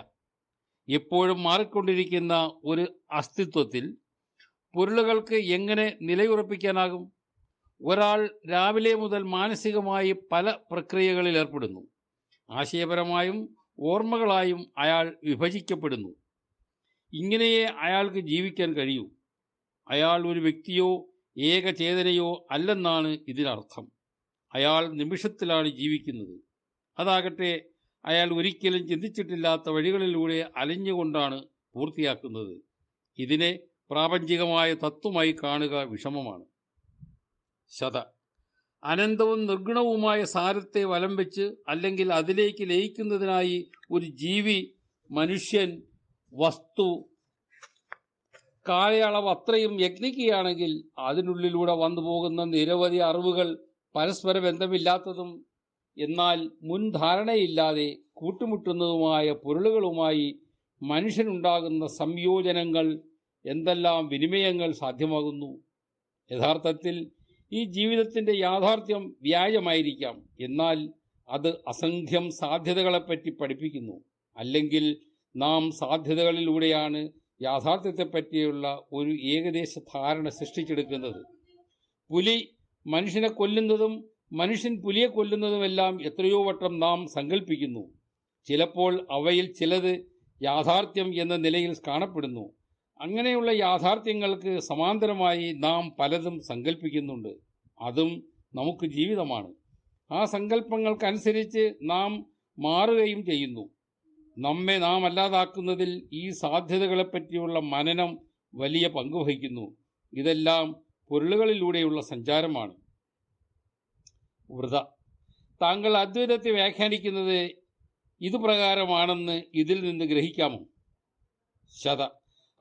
എപ്പോഴും മാറിക്കൊണ്ടിരിക്കുന്ന ഒരു അസ്തിത്വത്തിൽ പൊരുളുകൾക്ക് എങ്ങനെ നിലയുറപ്പിക്കാനാകും? ഒരാൾ രാവിലെ മുതൽ മാനസികമായി പല പ്രക്രിയകളിൽ ഏർപ്പെടുന്നു. ആശയപരമായും ഓർമ്മകളായും അയാൾ വിഭജിക്കപ്പെടുന്നു. ഇങ്ങനെയേ അയാൾക്ക് ജീവിക്കാൻ കഴിയൂ. അയാൾ ഒരു വ്യക്തിയോ ഏകചേതനയോ അല്ലെന്നാണ് ഇതിനർത്ഥം. അയാൾ നിമിഷത്തിലാണ് ജീവിക്കുന്നത്. അതാകട്ടെ അയാൾ ഒരിക്കലും ചിന്തിച്ചിട്ടില്ലാത്ത വഴികളിലൂടെ അലഞ്ഞുകൊണ്ടാണ് പൂർത്തിയാക്കുന്നത്. ഇതിനെ പ്രാപഞ്ചികമായ തത്വമായി കാണുക വിഷമമാണ്. ശത, അനന്തവും നിർഗുണവുമായ സാരത്തെ വലം വെച്ച് അല്ലെങ്കിൽ അതിലേക്ക് ലയിക്കുന്നതിനായി ഒരു ജീവി, മനുഷ്യൻ, വസ്തു കാലയളവ് അത്രയും യജ്ഞിക്കുകയാണെങ്കിൽ അതിനുള്ളിലൂടെ വന്നു പോകുന്ന നിരവധി അറിവുകൾ പരസ്പര ബന്ധമില്ലാത്തതും എന്നാൽ മുൻധാരണയില്ലാതെ കൂട്ടുമുട്ടുന്നതുമായ പൊരുളുകളുമായി മനുഷ്യനുണ്ടാകുന്ന സംയോജനങ്ങൾ, എന്തെല്ലാം വിനിമയങ്ങൾ സാധ്യമാകുന്നു. യഥാർത്ഥത്തിൽ ഈ ജീവിതത്തിൻ്റെ യാഥാർത്ഥ്യം വ്യാജമായിരിക്കാം, എന്നാൽ അത് അസംഖ്യം സാധ്യതകളെപ്പറ്റി പഠിപ്പിക്കുന്നു. അല്ലെങ്കിൽ നാം സാധ്യതകളിലൂടെയാണ് യാഥാർത്ഥ്യത്തെപ്പറ്റിയുള്ള ഒരു ഏകദേശ ധാരണ സൃഷ്ടിച്ചെടുക്കുന്നത്. പുലി മനുഷ്യനെ കൊല്ലുന്നതും മനുഷ്യൻ പുലിയെ കൊല്ലുന്നതുമെല്ലാം എത്രയോ വട്ടം നാം സങ്കല്പിക്കുന്നു. ചിലപ്പോൾ അവയിൽ ചിലത് യാഥാർത്ഥ്യം എന്ന നിലയിൽ കാണപ്പെടുന്നു. അങ്ങനെയുള്ള യാഥാർത്ഥ്യങ്ങൾക്ക് സമാന്തരമായി നാം പലതും സങ്കല്പിക്കുന്നുണ്ട്. അതും നമുക്ക് ജീവിതമാണ്. ആ സങ്കല്പങ്ങൾക്കനുസരിച്ച് നാം മാറുകയും ചെയ്യുന്നു. നമ്മെ നാം അല്ലാതാക്കുന്നതിൽ ഈ സാധ്യതകളെപ്പറ്റിയുള്ള മനനം വലിയ പങ്കുവഹിക്കുന്നു. ഇതെല്ലാം പൊരുളുകളിലൂടെയുള്ള സഞ്ചാരമാണ്. വൃത, താങ്കൾ അദ്വൈതത്തെ വ്യാഖ്യാനിക്കുന്നത് ഇതുപ്രകാരമാണെന്ന് ഇതിൽ നിന്ന് ഗ്രഹിക്കാമോ? ശത,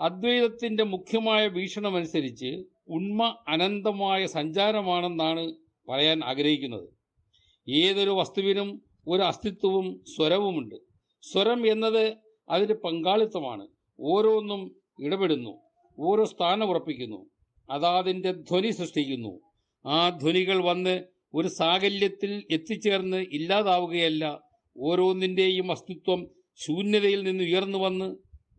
അദ്വൈതത്തിൻ്റെ മുഖ്യമായ വീക്ഷണമനുസരിച്ച് ഉണ്മ അനന്തമായ സഞ്ചാരമാണെന്നാണ് പറയാൻ ആഗ്രഹിക്കുന്നത്. ഏതൊരു വസ്തുവിനും ഒരു അസ്തിത്വവും സ്വരവുമുണ്ട്. സ്വരം എന്നത് അതിൻ്റെ പങ്കാളിത്തമാണ്. ഓരോന്നും ഇടപെടുന്നു, ഓരോ സ്ഥാനം ഉറപ്പിക്കുന്നു, അതാതിൻ്റെ ധ്വനി സൃഷ്ടിക്കുന്നു. ആ ധ്വനികൾ വന്ന് ഒരു സാകല്യത്തിൽ എത്തിച്ചേർന്ന് ഇല്ലാതാവുകയല്ല. ഓരോന്നിൻ്റെയും അസ്തിത്വം ശൂന്യതയിൽ നിന്ന് ഉയർന്നു വന്ന്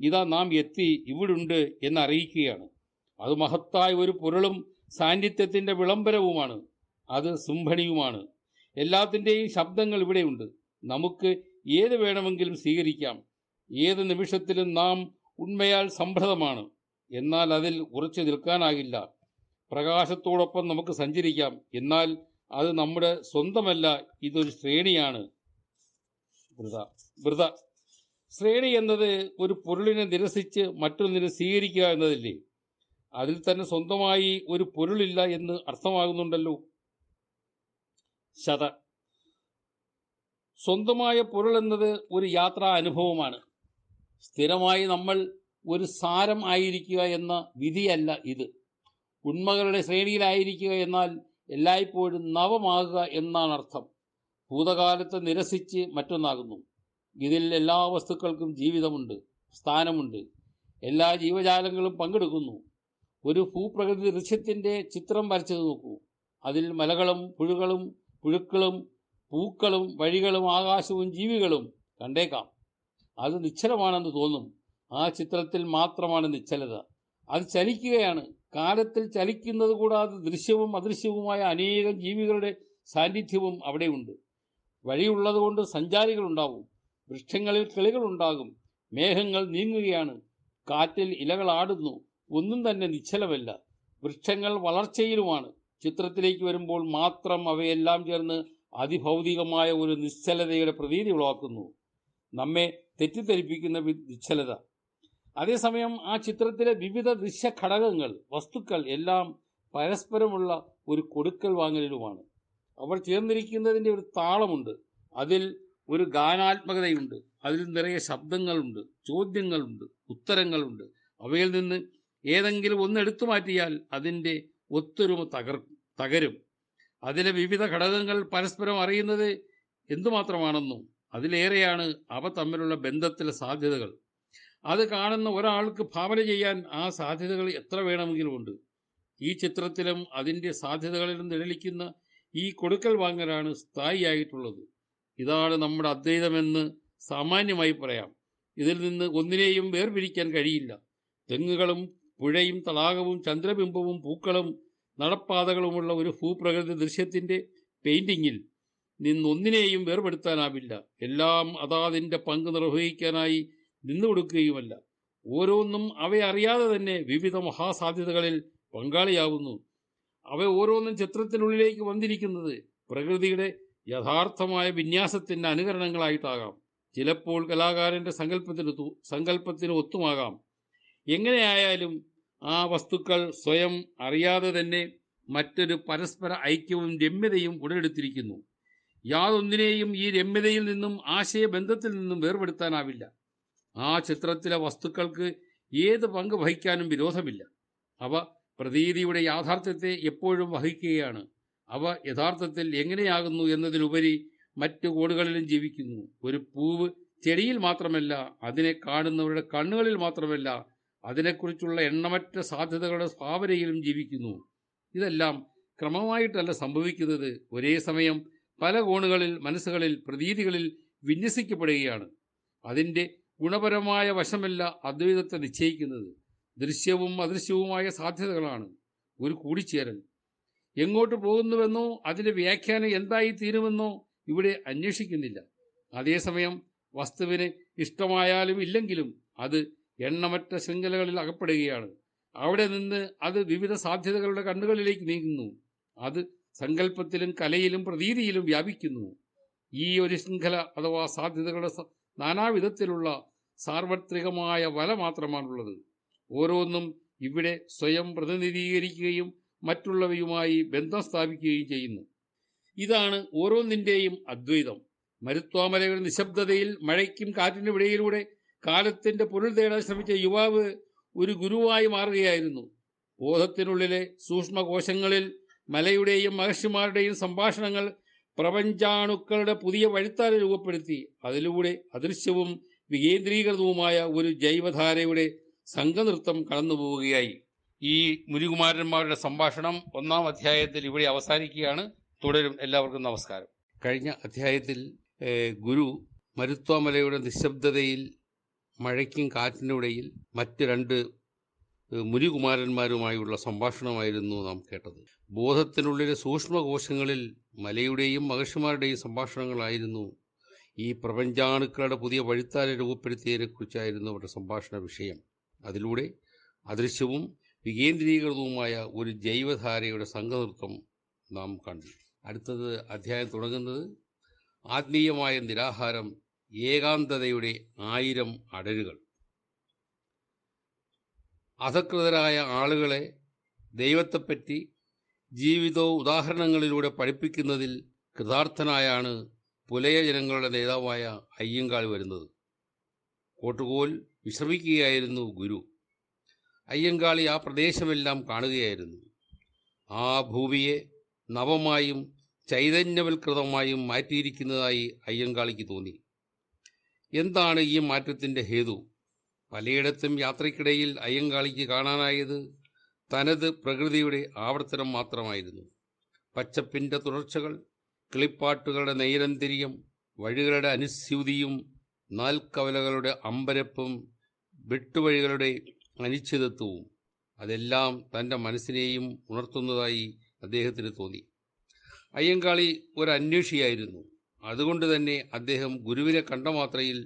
ഇതാ നാം എത്തി, ഇവിടുണ്ട് എന്നറിയിക്കുകയാണ്. അത് മഹത്തായ ഒരു പൊരുളും സാന്നിധ്യത്തിൻ്റെ വിളംബരവുമാണ്. അത് സിംഫണിയുമാണ്. എല്ലാത്തിൻ്റെയും ശബ്ദങ്ങൾ ഇവിടെയുണ്ട്. നമുക്ക് ഏത് വേണമെങ്കിലും സ്വീകരിക്കാം. ഏത് നിമിഷത്തിലും നാം ഉണ്മയാൽ സംഭ്രതമാണ്. എന്നാൽ അതിൽ ഉറച്ചു നിൽക്കാനാകില്ല. പ്രകാശത്തോടൊപ്പം നമുക്ക് സഞ്ചരിക്കാം, എന്നാൽ അത് നമ്മുടെ സ്വന്തമല്ല. ഇതൊരു ശ്രേണിയാണ്. വൃത, ശ്രേണി എന്നത് ഒരു പൊരുളിനെ നിരസിച്ച് മറ്റൊന്നിനെ സ്വീകരിക്കുക എന്നതല്ലേ? അതിൽ തന്നെ സ്വന്തമായി ഒരു പൊരുളില്ല എന്ന് അർത്ഥമാകുന്നുണ്ടല്ലോ. ശത, സ്വന്തമായ പൊരുൾ എന്നത് ഒരു യാത്രാ അനുഭവമാണ്. സ്ഥിരമായി നമ്മൾ ഒരു സാരം ആയിരിക്കുക എന്ന വിധിയല്ല ഇത്. ഉണ്മകളുടെ ശ്രേണിയിലായിരിക്കുക എന്നാൽ എല്ലായ്പ്പോഴും നവമാകുക എന്നാണ് അർത്ഥം. ഭൂതകാലത്തെ നിരസിച്ച് മറ്റൊന്നാകുന്നു. ഇതിൽ എല്ലാ വസ്തുക്കൾക്കും ജീവിതമുണ്ട്, സ്ഥാനമുണ്ട്. എല്ലാ ജീവജാലങ്ങളും പങ്കെടുക്കുന്നു. ഒരു ഭൂപ്രകൃതി ദൃശ്യത്തിൻ്റെ ചിത്രം വരച്ചത് നോക്കൂ. അതിൽ മലകളും പുഴുക്കളും പൂക്കളും വഴികളും ആകാശവും ജീവികളും കണ്ടേക്കാം. അത് നിശ്ചലമാണെന്ന് തോന്നും. ആ ചിത്രത്തിൽ മാത്രമാണ് നിശ്ചലത. അത് ചലിക്കുകയാണ്. കാലത്തിൽ ചലിക്കുന്നത് കൂടാതെ ദൃശ്യവും അദൃശ്യവുമായ അനേകം ജീവികളുടെ സാന്നിധ്യവും അവിടെയുണ്ട്. വഴിയുള്ളതുകൊണ്ട് സഞ്ചാരികളുണ്ടാവും. വൃക്ഷങ്ങളിൽ കിളികളുണ്ടാകും. മേഘങ്ങൾ നീങ്ങുകയാണ്. കാറ്റിൽ ഇലകൾ ആടുന്നു. ഒന്നും തന്നെ നിശ്ചലമല്ല. വൃക്ഷങ്ങൾ വളർച്ചയിലുമാണ്. ചിത്രത്തിലേക്ക് വരുമ്പോൾ മാത്രം അവയെല്ലാം ചേർന്ന് അതിഭൗതികമായ ഒരു നിശ്ചലതയുടെ പ്രതീതി ഉളവാക്കുന്നു. നമ്മെ തെറ്റിദ്ധരിപ്പിക്കുന്ന നിശ്ചലത. അതേസമയം ആ ചിത്രത്തിലെ വിവിധ ദൃശ്യഘടകങ്ങൾ, വസ്തുക്കൾ എല്ലാം പരസ്പരമുള്ള ഒരു കൊടുക്കൽ വാങ്ങലിലുമാണ്. അവർ ചേർന്നിരിക്കുന്നതിൻ്റെ ഒരു താളമുണ്ട്. അതിൽ ഒരു ഗാനാത്മകതയുണ്ട്. അതിൽ നിറയെ ശബ്ദങ്ങളുണ്ട്, ചോദ്യങ്ങളുണ്ട്, ഉത്തരങ്ങളുണ്ട്. അവയിൽ നിന്ന് ഏതെങ്കിലും ഒന്ന് എടുത്തു മാറ്റിയാൽ അതിൻ്റെ ഒത്തൊരുമ തകരും. അതിലെ വിവിധ ഘടകങ്ങൾ പരസ്പരം അറിയുന്നത് എന്തുമാത്രമാണെന്നും അതിലേറെയാണ് അവ തമ്മിലുള്ള ബന്ധത്തിലെ സാധ്യതകൾ. അത് കാണുന്ന ഒരാൾക്ക് ഭാവന ചെയ്യാൻ ആ സാധ്യതകൾ എത്ര വേണമെങ്കിലും ഉണ്ട്. ഈ ചിത്രത്തിലും അതിൻ്റെ സാധ്യതകളിൽ നിഴലിക്കുന്ന ഈ കൊടുക്കൽ വാങ്ങലാണ് സ്ഥായിയായിട്ടുള്ളത്. ഇതാണ് നമ്മുടെ അദ്വൈതമെന്ന് സാമാന്യമായി പറയാം. ഇതിൽ നിന്ന് ഒന്നിനെയും വേർപിരിക്കാൻ കഴിയില്ല. തെങ്ങുകളും പുഴയും തടാകവും ചന്ദ്രബിംബവും പൂക്കളും നടപ്പാതകളുമുള്ള ഒരു ഭൂപ്രകൃതി ദൃശ്യത്തിൻ്റെ പെയിന്റിങ്ങിൽ നിന്നൊന്നിനെയും വേർപെടുത്താനാവില്ല. എല്ലാം അതാതിൻ്റെ പങ്ക് നിർവഹിക്കാനായി നിന്നുകൊടുക്കുകയുമല്ല. ഓരോന്നും അവയറിയാതെ തന്നെ വിവിധ മഹാസാധ്യതകളിൽ പങ്കാളിയാവുന്നു. അവ ഓരോന്നും ചിത്രത്തിനുള്ളിലേക്ക് വന്നിരിക്കുന്നത് പ്രകൃതിയുടെ യഥാർത്ഥമായ വിന്യാസത്തിൻ്റെ അനുകരണങ്ങളായിട്ടാകാം. ചിലപ്പോൾ കലാകാരൻ്റെ സങ്കല്പത്തിന് ഒത്തുമാകാം. എങ്ങനെയായാലും ആ വസ്തുക്കൾ സ്വയം അറിയാതെ തന്നെ മറ്റൊരു പരസ്പര ഐക്യവും രമ്യതയും ഉടലെടുത്തിരിക്കുന്നു. യാതൊന്നിനെയും ഈ രമ്യതയിൽ നിന്നും ആശയബന്ധത്തിൽ നിന്നും വേർപെടുത്താനാവില്ല. ആ ചിത്രത്തിലെ വസ്തുക്കൾക്ക് ഏത് പങ്ക് വഹിക്കാനും വിരോധമില്ല. അവ പ്രതീതിയുടെ യാഥാർത്ഥ്യത്തെ എപ്പോഴും വഹിക്കുകയാണ്. അവ യഥാർത്ഥത്തിൽ എങ്ങനെയാകുന്നു എന്നതിലുപരി മറ്റു കോണുകളിലും ജീവിക്കുന്നു. ഒരു പൂവ് ചെടിയിൽ മാത്രമല്ല, അതിനെ കാണുന്നവരുടെ കണ്ണുകളിൽ മാത്രമല്ല, അതിനെക്കുറിച്ചുള്ള എണ്ണമറ്റ സാധ്യതകളുടെ ഭാവനയിലും ജീവിക്കുന്നു. ഇതെല്ലാം ക്രമമായിട്ടല്ല സംഭവിക്കുന്നത്, ഒരേ സമയം പല കോണുകളിൽ, മനസ്സുകളിൽ, പ്രതീതികളിൽ വിന്യസിക്കപ്പെടുകയാണ്. അതിൻ്റെ ഗുണപരമായ വശമല്ല അദ്വൈതത്തെ നിശ്ചയിക്കുന്നത്. ദൃശ്യവും അദൃശ്യവുമായ സാധ്യതകളാണ് ഒരു കൂടിച്ചേരൽ. എങ്ങോട്ട് പോകുന്നുവെന്നോ അതിൻ്റെ വ്യാഖ്യാനം എന്തായി തീരുമെന്നോ ഇവിടെ അന്വേഷിക്കുന്നില്ല. അതേസമയം വസ്തുവിന് ഇഷ്ടമായാലും ഇല്ലെങ്കിലും അത് എണ്ണമറ്റ ശൃംഖലകളിൽ അകപ്പെടുകയാണ്. അവിടെ നിന്ന് അത് വിവിധ സാധ്യതകളുടെ കണ്ണുകളിലേക്ക് നീങ്ങുന്നു. അത് സങ്കല്പത്തിലും കലയിലും പ്രതീതിയിലും വ്യാപിക്കുന്നു. ഈ ഒരു ശൃംഖല അഥവാ സാധ്യതകളുടെ നാനാവിധത്തിലുള്ള സാർവത്രികമായ വല മാത്രമാണുള്ളത്. ഓരോന്നും ഇവിടെ സ്വയം പ്രതിനിധീകരിക്കുകയും മറ്റുള്ളവയുമായി ബന്ധം സ്ഥാപിക്കുകയും ചെയ്യുന്നു. ഇതാണ് ഓരോന്നിൻ്റെയും അദ്വൈതം. മരുത്വാമലയുടെ നിശബ്ദതയിൽ മഴയ്ക്കും കാറ്റിനും ഇടയിലൂടെ കാലത്തിൻ്റെ പൊരുൾ തേടാൻ ശ്രമിച്ച യുവാവ് ഒരു ഗുരുവായി മാറുകയായിരുന്നു. ബോധത്തിനുള്ളിലെ സൂക്ഷ്മകോശങ്ങളിൽ മലയുടെയും മഹർഷിമാരുടെയും സംഭാഷണങ്ങൾ പ്രപഞ്ചാണുക്കളുടെ പുതിയ വഴിത്താര രൂപപ്പെടുത്തി. അതിലൂടെ അദൃശ്യവും വികേന്ദ്രീകൃതവുമായ ഒരു ജൈവധാരയുടെ സംഘനൃത്തം കടന്നുപോവുകയായി. ഈ മുനികുമാരന്മാരുടെ സംഭാഷണം 1-ാം അധ്യായത്തിൽ ഇവിടെ അവസാനിക്കുകയാണ്. തുടരും. എല്ലാവർക്കും നമസ്കാരം. കഴിഞ്ഞ അധ്യായത്തിൽ ഗുരു മരുത്വാമലയുടെ നിശബ്ദതയിൽ മഴയ്ക്കും കാറ്റിനിടയിൽ മറ്റ് 2 മുനികുമാരന്മാരുമായുള്ള സംഭാഷണമായിരുന്നു നാം കേട്ടത്. ബോധത്തിനുള്ളിലെ സൂക്ഷ്മകോശങ്ങളിൽ മലയുടെയും മഹർഷിമാരുടെയും സംഭാഷണങ്ങളായിരുന്നു. ഈ പ്രപഞ്ചാണുക്കളുടെ പുതിയ വഴിത്താര രൂപപ്പെടുത്തിയതിനെക്കുറിച്ചായിരുന്നു അവരുടെ സംഭാഷണ വിഷയം. അതിലൂടെ അദൃശ്യവും വികേന്ദ്രീകൃതവുമായ ഒരു ജൈവധാരയുടെ സംഘനൃത്തം നാം കണ്ടു. അടുത്തത് അധ്യായം തുടങ്ങുന്നത് ആത്മീയമായ നിരാഹാരം, ഏകാന്തതയുടെ 1000 അടരുകൾ. അധകൃതരായ ആളുകളെ ദൈവത്തെപ്പറ്റി ജീവിത ഉദാഹരണങ്ങളിലൂടെ പഠിപ്പിക്കുന്നതിൽ കൃതാർത്ഥനായാണ് പുലയ ജനങ്ങളുടെ നേതാവായ അയ്യങ്കാളി വരുന്നത്. കോട്ടുകോൽ വിശ്രമിക്കുകയായിരുന്നു ഗുരു. അയ്യങ്കാളി ആ പ്രദേശമെല്ലാം കാണുകയായിരുന്നു. ആ ഭൂമിയെ നവമായും ചൈതന്യവൽകൃതമായും മാറ്റിയിരിക്കുന്നതായി അയ്യങ്കാളിക്ക് തോന്നി. എന്താണ് ഈ മാറ്റത്തിൻ്റെ ഹേതു? പലയിടത്തും യാത്രയ്ക്കിടയിൽ അയ്യങ്കാളിക്ക് കാണാനായത് തനത് പ്രകൃതിയുടെ ആവർത്തനം മാത്രമായിരുന്നു. പച്ചപ്പിൻ്റെ തുടർച്ചകൾ, കിളിപ്പാട്ടുകളുടെ നൈരന്തര്യം, വഴികളുടെ അനുസ്യൂതിയും, നാൽക്കവലകളുടെ അമ്പരപ്പും, വെട്ടുവഴികളുടെ അനിശ്ചിതത്വവും അതെല്ലാം തൻ്റെ മനസ്സിനെയും ഉണർത്തുന്നതായി അദ്ദേഹത്തിന് തോന്നി. അയ്യങ്കാളി ഒരു അന്വേഷിയായിരുന്നു. അതുകൊണ്ട് തന്നെ അദ്ദേഹം ഗുരുവിനെ കണ്ട മാത്രയിൽ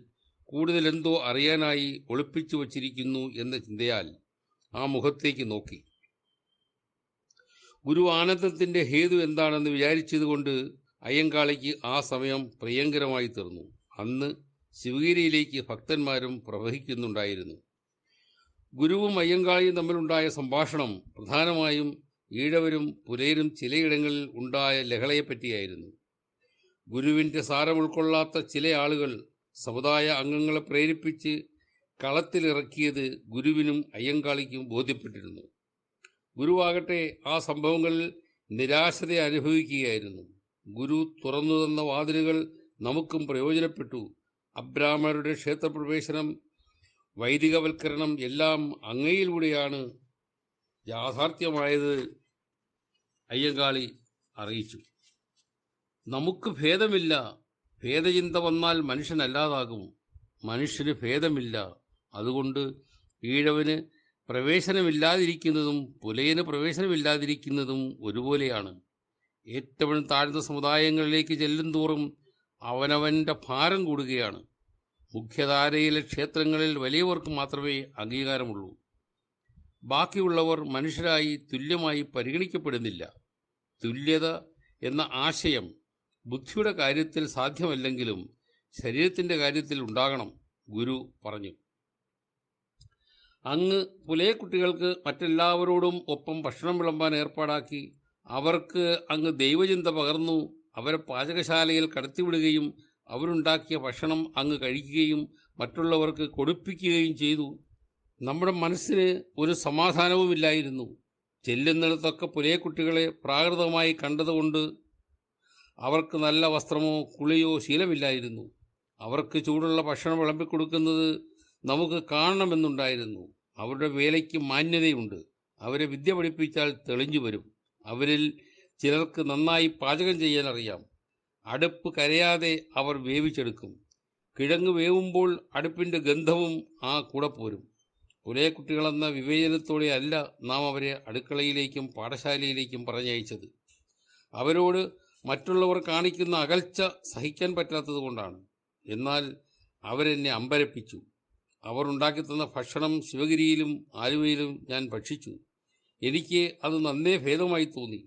കൂടുതലെന്തോ അറിയാനായി ഒളിപ്പിച്ചു വച്ചിരിക്കുന്നു എന്ന ചിന്തയാൽ ആ മുഖത്തേക്ക് നോക്കി. ഗുരു ആനന്ദത്തിൻ്റെ ഹേതു എന്താണെന്ന് വിചാരിച്ചതുകൊണ്ട് അയ്യങ്കാളിക്ക് ആ സമയം പ്രിയങ്കരമായി തീർന്നു. അന്ന് ശിവഗിരിയിലേക്ക് ഭക്തന്മാരും പ്രവഹിക്കുന്നുണ്ടായിരുന്നു. ഗുരുവും അയ്യങ്കാളിയും തമ്മിലുണ്ടായ സംഭാഷണം പ്രധാനമായും ഈഴവരും പുലയരും ചിലയിടങ്ങളിൽ ഉണ്ടായ ലഹളയെപ്പറ്റിയായിരുന്നു. ഗുരുവിൻ്റെ സാരം ഉൾക്കൊള്ളാത്ത ചില ആളുകൾ സമുദായ അംഗങ്ങളെ പ്രേരിപ്പിച്ച് കളത്തിലിറക്കിയത് ഗുരുവിനും അയ്യങ്കാളിക്കും ബോധ്യപ്പെട്ടിരുന്നു. ഗുരുവാകട്ടെ ആ സംഭവങ്ങളിൽ നിരാശത അനുഭവിക്കുകയായിരുന്നു. ഗുരു തുറന്നു തന്ന വാതിലുകൾ നമുക്കും പ്രയോജനപ്പെട്ടു. അബ്രാഹ്മണരുടെ ക്ഷേത്രപ്രവേശനം വൈദികവൽക്കരണം എല്ലാം അങ്ങയിലൂടെയാണ് യാഥാർത്ഥ്യമായത് അയ്യങ്കാളി അറിയിച്ചു. നമുക്ക് ഭേദമില്ല, ഭേദചിന്ത വന്നാൽ മനുഷ്യനല്ലാതാകും. മനുഷ്യന് ഭേദമില്ല, അതുകൊണ്ട് ഈഴവന് പ്രവേശനമില്ലാതിരിക്കുന്നതും പുലയന് പ്രവേശനമില്ലാതിരിക്കുന്നതും ഒരുപോലെയാണ്. ഏറ്റവും താഴ്ന്ന സമുദായങ്ങളിലേക്ക് ചെല്ലും തോറും അവനവൻ്റെ ഭാരം കൂടുകയാണ്. മുഖ്യധാരയിലെ ക്ഷേത്രങ്ങളിൽ വലിയവർക്ക് മാത്രമേ അംഗീകാരമുള്ളൂ. ബാക്കിയുള്ളവർ മനുഷ്യരായി തുല്യമായി പരിഗണിക്കപ്പെടുന്നില്ല. തുല്യത എന്ന ആശയം ബുദ്ധിയുടെ കാര്യത്തിൽ സാധ്യമല്ലെങ്കിലും ശരീരത്തിൻ്റെ കാര്യത്തിൽ ഉണ്ടാകണം, ഗുരു പറഞ്ഞു. അങ്ങ് പുലയ കുട്ടികൾക്ക് മറ്റെല്ലാവരോടും ഒപ്പം ഭക്ഷണം വിളമ്പാൻ ഏർപ്പാടാക്കി. അവർക്ക് അങ്ങ് ദൈവചിന്ത പകർന്നു. അവരെ പാചകശാലയിൽ കടത്തിവിടുകയും അവരുണ്ടാക്കിയ ഭക്ഷണം അങ്ങ് കഴിക്കുകയും മറ്റുള്ളവർക്ക് കൊടുപ്പിക്കുകയും ചെയ്തു. നമ്മുടെ മനസ്സിന് ഒരു സമാധാനവുമില്ലായിരുന്നു. ചെല്ലുന്നിടത്തൊക്കെ പുലയ കുട്ടികളെ പ്രാകൃതമായി കണ്ടതുകൊണ്ട് അവർക്ക് നല്ല വസ്ത്രമോ കുളിയോ ശീലമില്ലായിരുന്നു. അവർക്ക് ചൂടുള്ള ഭക്ഷണം വിളമ്പിക്കൊടുക്കുന്നത് നമുക്ക് കാണണമെന്നുണ്ടായിരുന്നു. അവരുടെ വേലയ്ക്ക് മാന്യതയുണ്ട്. അവരെ വിദ്യ പഠിപ്പിച്ചാൽ തെളിഞ്ഞു വരും. അവരിൽ ചിലർക്ക് നന്നായി പാചകം ചെയ്യാൻ അറിയാം. അടുപ്പ് കരയാതെ അവർ വേവിച്ചെടുക്കും. കിഴങ്ങ് വേവുമ്പോൾ അടുപ്പിൻ്റെ ഗന്ധവും ആ കൂടെ പോരും. പുലയ കുട്ടികളെന്ന വിവേചനത്തോടെ അല്ല നാം അവരെ അടുക്കളയിലേക്കും പാഠശാലയിലേക്കും പറഞ്ഞയച്ചത്. അവരോട് മറ്റുള്ളവർ കാണിക്കുന്ന അകൽച്ച സഹിക്കാൻ പറ്റാത്തത് കൊണ്ടാണ്. എന്നാൽ അവരെന്നെ അമ്പരപ്പിച്ചു. അവർ ഉണ്ടാക്കിത്തന്ന ഭക്ഷണം ശിവഗിരിയിലും ആലുവയിലും ഞാൻ ഭക്ഷിച്ചു. എനിക്ക് അത് നന്നേ ഭേദമായി തോന്നി.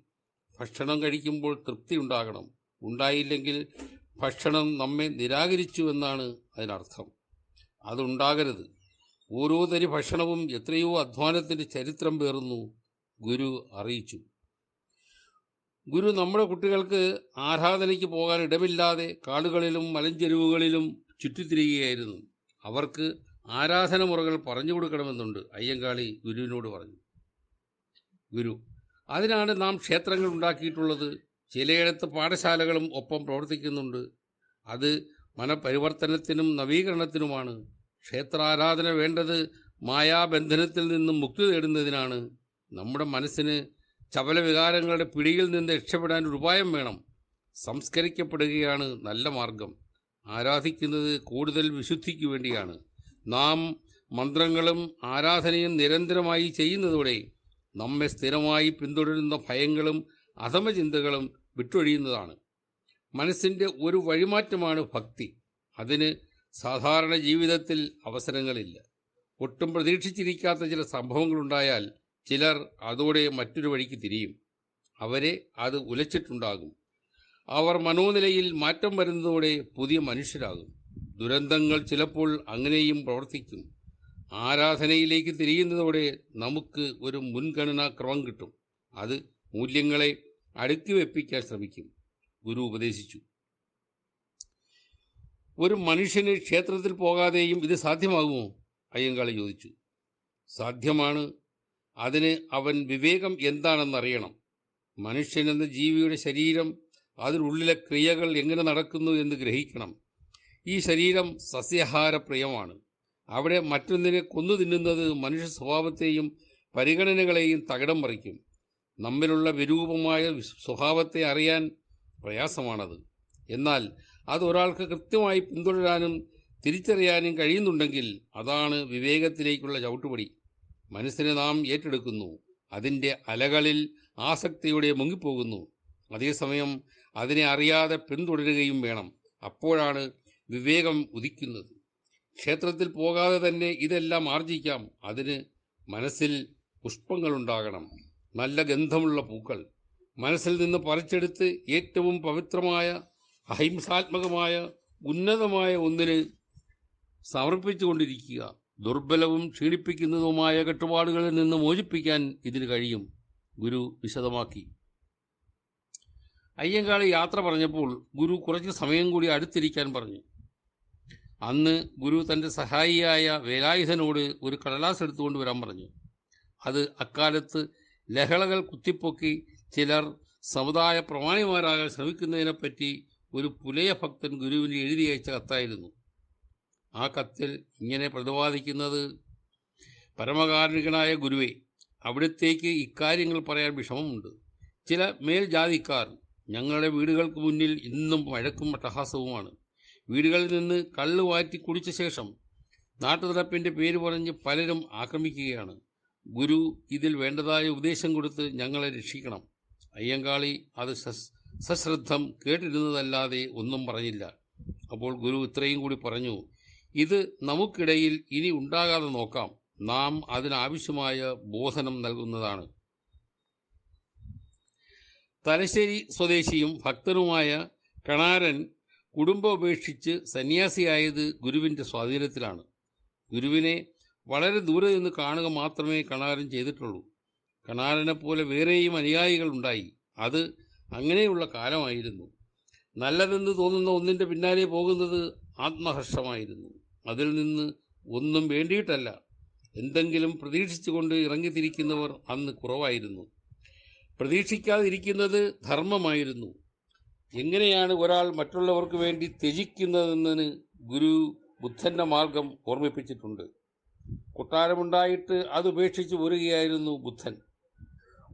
ഭക്ഷണം കഴിക്കുമ്പോൾ തൃപ്തി ഉണ്ടാകണം. ഉണ്ടായില്ലെങ്കിൽ ഭക്ഷണം നമ്മെ നിരാകരിച്ചു എന്നാണ് അതിനർത്ഥം. അതുണ്ടാകരുത്. ഓരോ തരി ഭക്ഷണവും എത്രയോ അധ്വാനത്തിൻ്റെ ചരിത്രം പേറുന്നു, ഗുരു അറിയിച്ചു. ഗുരു നമ്മുടെ കുട്ടികൾക്ക് ആരാധനയ്ക്ക് പോകാൻ ഇടമില്ലാതെ കാടുകളിലും മലഞ്ചെരുവുകളിലും ചുറ്റിത്തിരികുകയായിരുന്നു. അവർക്ക് ആരാധന മുറകൾ പറഞ്ഞു കൊടുക്കണമെന്നുണ്ട്, അയ്യങ്കാളി ഗുരുവിനോട് പറഞ്ഞു. ഗുരു: അതിനാണ് നാം ക്ഷേത്രങ്ങൾ ഉണ്ടാക്കിയിട്ടുള്ളത്. ചിലയിടത്ത് പാഠശാലകളും ഒപ്പം പ്രവർത്തിക്കുന്നുണ്ട്. അത് മനപരിവർത്തനത്തിനും നവീകരണത്തിനുമാണ്. ക്ഷേത്രാരാധന വേണ്ടത് മായാബന്ധനത്തിൽ നിന്നും മുക്തി നേടുന്നതിനാണ്. നമ്മുടെ മനസ്സിന് ചപല വികാരങ്ങളുടെ പിടിയിൽ നിന്ന് രക്ഷപ്പെടാൻ ഒരു ഉപായം വേണം. സംസ്കരിക്കപ്പെടുകയാണ് നല്ല മാർഗം. ആരാധിക്കുന്നത് കൂടുതൽ വിശുദ്ധിക്ക് വേണ്ടിയാണ്. നാം മന്ത്രങ്ങളും ആരാധനയും നിരന്തരമായി ചെയ്യുന്നതോടെ നമ്മെ സ്ഥിരമായി പിന്തുടരുന്ന ഭയങ്ങളും അധമചിന്തകളും വിട്ടൊഴിയുന്നതാണ്. മനസ്സിൻ്റെ ഒരു വഴിമാറ്റമാണ് ഭക്തി. അതിന് സാധാരണ ജീവിതത്തിൽ അവസരങ്ങളില്ല. ഒട്ടും പ്രതീക്ഷിച്ചിരിക്കാത്ത ചില സംഭവങ്ങളുണ്ടായാൽ ചിലർ അതോടെ മറ്റൊരു വഴിക്ക് തിരിയും. അവരെ അത് ഉലച്ചിട്ടുണ്ടാകും. അവർ മനോനിലയിൽ മാറ്റം വരുന്നതോടെ പുതിയ മനുഷ്യരാകും. ദുരന്തങ്ങൾ ചിലപ്പോൾ അങ്ങനെയും പ്രവർത്തിക്കും. ആരാധനയിലേക്ക് തിരിയുന്നതോടെ നമുക്ക് ഒരു മുൻഗണനാക്രമം കിട്ടും. അത് മൂല്യങ്ങളെ അടുക്കി വെപ്പിക്കാൻ ശ്രമിക്കും, ഗുരു ഉപദേശിച്ചു. ഒരു മനുഷ്യന് ക്ഷേത്രത്തിൽ പോകാതെയും ഇത് സാധ്യമാകുമോ? അയ്യങ്കാളി ചോദിച്ചു. സാധ്യമാണ്. അതിന് അവൻ വിവേകം എന്താണെന്നറിയണം. മനുഷ്യനെന്ന ജീവിയുടെ ശരീരം, അതിനുള്ളിലെ ക്രിയകൾ എങ്ങനെ നടക്കുന്നു എന്ന് ഗ്രഹിക്കണം. ഈ ശരീരം സസ്യാഹാരപ്രിയമാണ്. അവിടെ മറ്റൊന്നിനെ കൊന്നു തിന്നുന്നത് മനുഷ്യ സ്വഭാവത്തെയും പരിഗണനകളെയും തകിടം മറിക്കും. നമ്മിലുള്ള വിരൂപമായ സ്വഭാവത്തെ അറിയാൻ പ്രയാസമാണത്. എന്നാൽ അത് ഒരാൾക്ക് കൃത്യമായി പിന്തുടരാനും തിരിച്ചറിയാനും കഴിയുന്നുണ്ടെങ്കിൽ അതാണ് വിവേകത്തിലേക്കുള്ള ചവിട്ടുപടി. മനസ്സിനെ നാം ഏറ്റെടുക്കുന്നു. അതിൻ്റെ അലകളിൽ ആസക്തിയോടെ മുങ്ങിപ്പോകുന്നു. അതേസമയം അതിനെ അറിയാതെ പിന്തുടരുകയും വേണം. അപ്പോഴാണ് വിവേകം ഉദിക്കുന്നത്. ക്ഷേത്രത്തിൽ പോകാതെ തന്നെ ഇതെല്ലാം ആർജിക്കാം. അതിന് മനസ്സിൽ പുഷ്പങ്ങളുണ്ടാകണം, നല്ല ഗന്ധമുള്ള പൂക്കൾ. മനസ്സിൽ നിന്ന് പറിച്ചെടുത്ത് ഏറ്റവും പവിത്രമായ, അഹിംസാത്മകമായ, ഉന്നതമായ ഒന്നിന് സമർപ്പിച്ചുകൊണ്ടിരിക്കുക. ദുർബലവും ക്ഷീണിപ്പിക്കുന്നതുമായ കെട്ടുപാടുകളിൽ നിന്ന് മോചിപ്പിക്കാൻ ഇതിന് കഴിയും, ഗുരു വിശദമാക്കി. അയ്യങ്കാളി യാത്ര പറഞ്ഞപ്പോൾ ഗുരു കുറച്ച് സമയം കൂടി അടുത്തിരിക്കാൻ പറഞ്ഞു. അന്ന് ഗുരു തൻ്റെ സഹായിയായ വേലായുധനോട് ഒരു കടലാസ് എടുത്തുകൊണ്ട് വരാൻ പറഞ്ഞു. അത് അക്കാലത്ത് ലഹളകൾ കുത്തിപ്പൊക്കി ചിലർ സമുദായ പ്രമാണിമാരാകാൻ ശ്രമിക്കുന്നതിനെപ്പറ്റി ഒരു പുലയ ഭക്തൻ ഗുരുവിന് എഴുതി അയച്ച കത്തായിരുന്നു. ആ കത്തിൽ ഇങ്ങനെ പ്രതിപാദിക്കുന്നത്: പരമകാരുണികനായ ഗുരുവേ, അവിടത്തേക്ക് ഇക്കാര്യങ്ങൾ പറയാൻ വിഷമമുണ്ട്. ചില മേൽജാതിക്കാർ ഞങ്ങളുടെ വീടുകൾക്ക് മുന്നിൽ ഇന്നും വഴക്കും അട്ടഹാസവുമാണ്. വീടുകളിൽ നിന്ന് കള്ള് വാറ്റി കുടിച്ച ശേഷം നാട്ടുനടപ്പിൻ്റെ പേര് പറഞ്ഞ് പലരും ആക്രമിക്കുകയാണ്. ഗുരു ഇതിൽ വേണ്ടതായ ഉപദേശം കൊടുത്ത് ഞങ്ങളെ രക്ഷിക്കണം. അയ്യങ്കാളി അത് സശ്രദ്ധം കേട്ടിരുന്നതല്ലാതെ ഒന്നും പറഞ്ഞില്ല. അപ്പോൾ ഗുരു ഇത്രയും കൂടി പറഞ്ഞു: ഇത് നമുക്കിടയിൽ ഇനി ഉണ്ടാകാതെ നോക്കാം. നാം അതിനാവശ്യമായ ബോധനം നൽകുന്നതാണ്. തലശ്ശേരി സ്വദേശിയും ഭക്തനുമായ കണാരൻ കുടുംബം ഉപേക്ഷിച്ച് സന്യാസിയായത് ഗുരുവിൻ്റെ സ്വാധീനത്തിലാണ്. ഗുരുവിനെ വളരെ ദൂരെ നിന്ന് കാണുക മാത്രമേ കണാരൻ ചെയ്തിട്ടുള്ളൂ. കണാരനെ പോലെ വേറെയും അനുയായികൾ ഉണ്ടായി. അത് അങ്ങനെയുള്ള കാലമായിരുന്നു. നല്ലതെന്ന് തോന്നുന്ന ഒന്നിൻ്റെ പിന്നാലെ പോകുന്നത് ആത്മഹർഷമായിരുന്നു. അതിൽ നിന്ന് ഒന്നും വേണ്ടിയിട്ടല്ല, എന്തെങ്കിലും പ്രതീക്ഷിച്ചുകൊണ്ട് ഇറങ്ങിത്തിരിക്കുന്നവർ അന്ന് കുറവായിരുന്നു. പ്രതീക്ഷിക്കാതിരിക്കുന്നത് ധർമ്മമായിരുന്നു. എങ്ങനെയാണ് ഒരാൾ മറ്റുള്ളവർക്ക് വേണ്ടി ത്യജിക്കുന്നതെന്നതിന് ഗുരു ബുദ്ധൻ്റെ മാർഗം ഓർമ്മിപ്പിച്ചിട്ടുണ്ട്. കൊട്ടാരമുണ്ടായിട്ട് അത് ഉപേക്ഷിച്ച് പോരുകയായിരുന്നു ബുദ്ധൻ.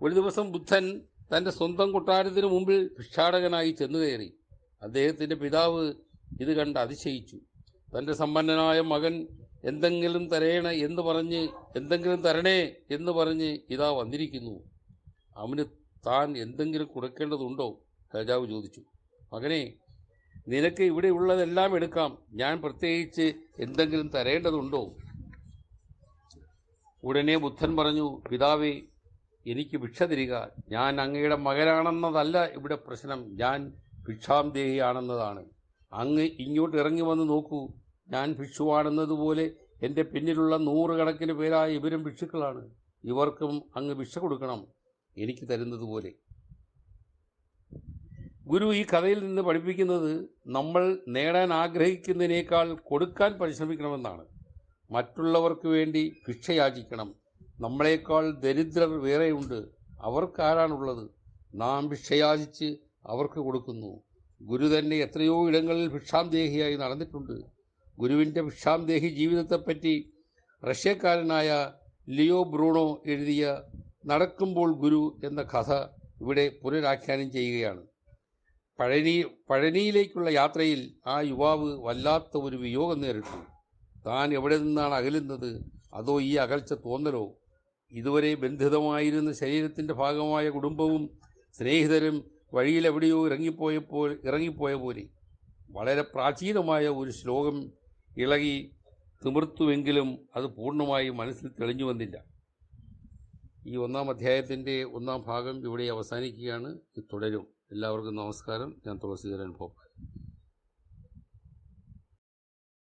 ഒരു ദിവസം ബുദ്ധൻ തൻ്റെ സ്വന്തം കൊട്ടാരത്തിന് മുമ്പിൽ ഭിക്ഷാടകനായി ചെന്നു കയറി. അദ്ദേഹത്തിൻ്റെ പിതാവ് ഇത് കണ്ട് അതിശയിച്ചു. തൻ്റെ സമ്പന്നനായ മകൻ എന്തെങ്കിലും തരണേ എന്ന് പറഞ്ഞ് ഇതാ വന്നിരിക്കുന്നു. അവന് താൻ എന്തെങ്കിലും കൊടുക്കേണ്ടതുണ്ടോ? രാജാവ് ചോദിച്ചു. മകനെ, നിനക്ക് ഇവിടെ ഉള്ളതെല്ലാം എടുക്കാം. ഞാൻ പ്രത്യേകിച്ച് എന്തെങ്കിലും തരേണ്ടതുണ്ടോ? ഉടനെ ബുദ്ധൻ പറഞ്ഞു: പിതാവേ, എനിക്ക് ഭിക്ഷ തരിക. ഞാൻ അങ്ങയുടെ മകനാണെന്നതല്ല ഇവിടെ പ്രശ്നം, ഞാൻ ഭിക്ഷാന്തേഹിയാണെന്നതാണ്. അങ്ങ് ഇങ്ങോട്ട് ഇറങ്ങി വന്ന് നോക്കൂ. ഞാൻ ഭിക്ഷുവാണെന്നതുപോലെ എൻ്റെ പിന്നിലുള്ള 100 കണക്കിന് പേരായ ഇവരും ഭിക്ഷുക്കളാണ്. ഇവർക്കും അങ്ങ് ഭിക്ഷ കൊടുക്കണം, എനിക്ക് തരുന്നത് പോലെ. ഗുരു ഈ കഥയിൽ നിന്ന് പഠിപ്പിക്കുന്നത് നമ്മൾ നേടാൻ ആഗ്രഹിക്കുന്നതിനേക്കാൾ കൊടുക്കാൻ പരിശ്രമിക്കണമെന്നാണ്. മറ്റുള്ളവർക്ക് വേണ്ടി ഭിക്ഷയാചിക്കണം. നമ്മളെക്കാൾ ദരിദ്രർ വേറെയുണ്ട്. അവർക്കാരാണുള്ളത്? നാം ഭിക്ഷയാചിച്ച് അവർക്ക് കൊടുക്കുന്നു. ഗുരു തന്നെ എത്രയോ ഇടങ്ങളിൽ ഭിക്ഷാന്തേഹിയായി നടന്നിട്ടുണ്ട്. ഗുരുവിൻ്റെ ഭിക്ഷാന്തേഹി ജീവിതത്തെപ്പറ്റി റഷ്യക്കാരനായ ലിയോ ബ്രൂണോ എഴുതിയ നടക്കുമ്പോൾ ഗുരു എന്ന കഥ ഇവിടെ പുനരാഖ്യാനം ചെയ്യുകയാണ്. പഴനിയിലേക്കുള്ള യാത്രയിൽ ആ യുവാവ് വല്ലാത്ത ഒരു വിയോഗം നേരിട്ടു. താൻ എവിടെ നിന്നാണ് അകലുന്നത്? അതോ ഈ അകൽച്ച തോന്നലോ? ഇതുവരെ ബന്ധിതമായിരുന്ന ശരീരത്തിൻ്റെ ഭാഗമായ കുടുംബവും സ്നേഹിതരും വഴിയിലെവിടെയോ ഇറങ്ങിപ്പോയ പോലെ. വളരെ പ്രാചീനമായ ഒരു ശ്ലോകം ഇളകി തിമിർത്തുവെങ്കിലും അത് പൂർണ്ണമായി മനസ്സിൽ തെളിഞ്ഞു വന്നില്ല. ഈ 1-ാം അധ്യായത്തിൻ്റെ 1-ാം ഭാഗം ഇവിടെ അവസാനിക്കുകയാണ്. ഇത് തുടരും. എല്ലാവർക്കും നമസ്കാരം. ഞാൻ തുളസീധരൻ പോപ്പ്.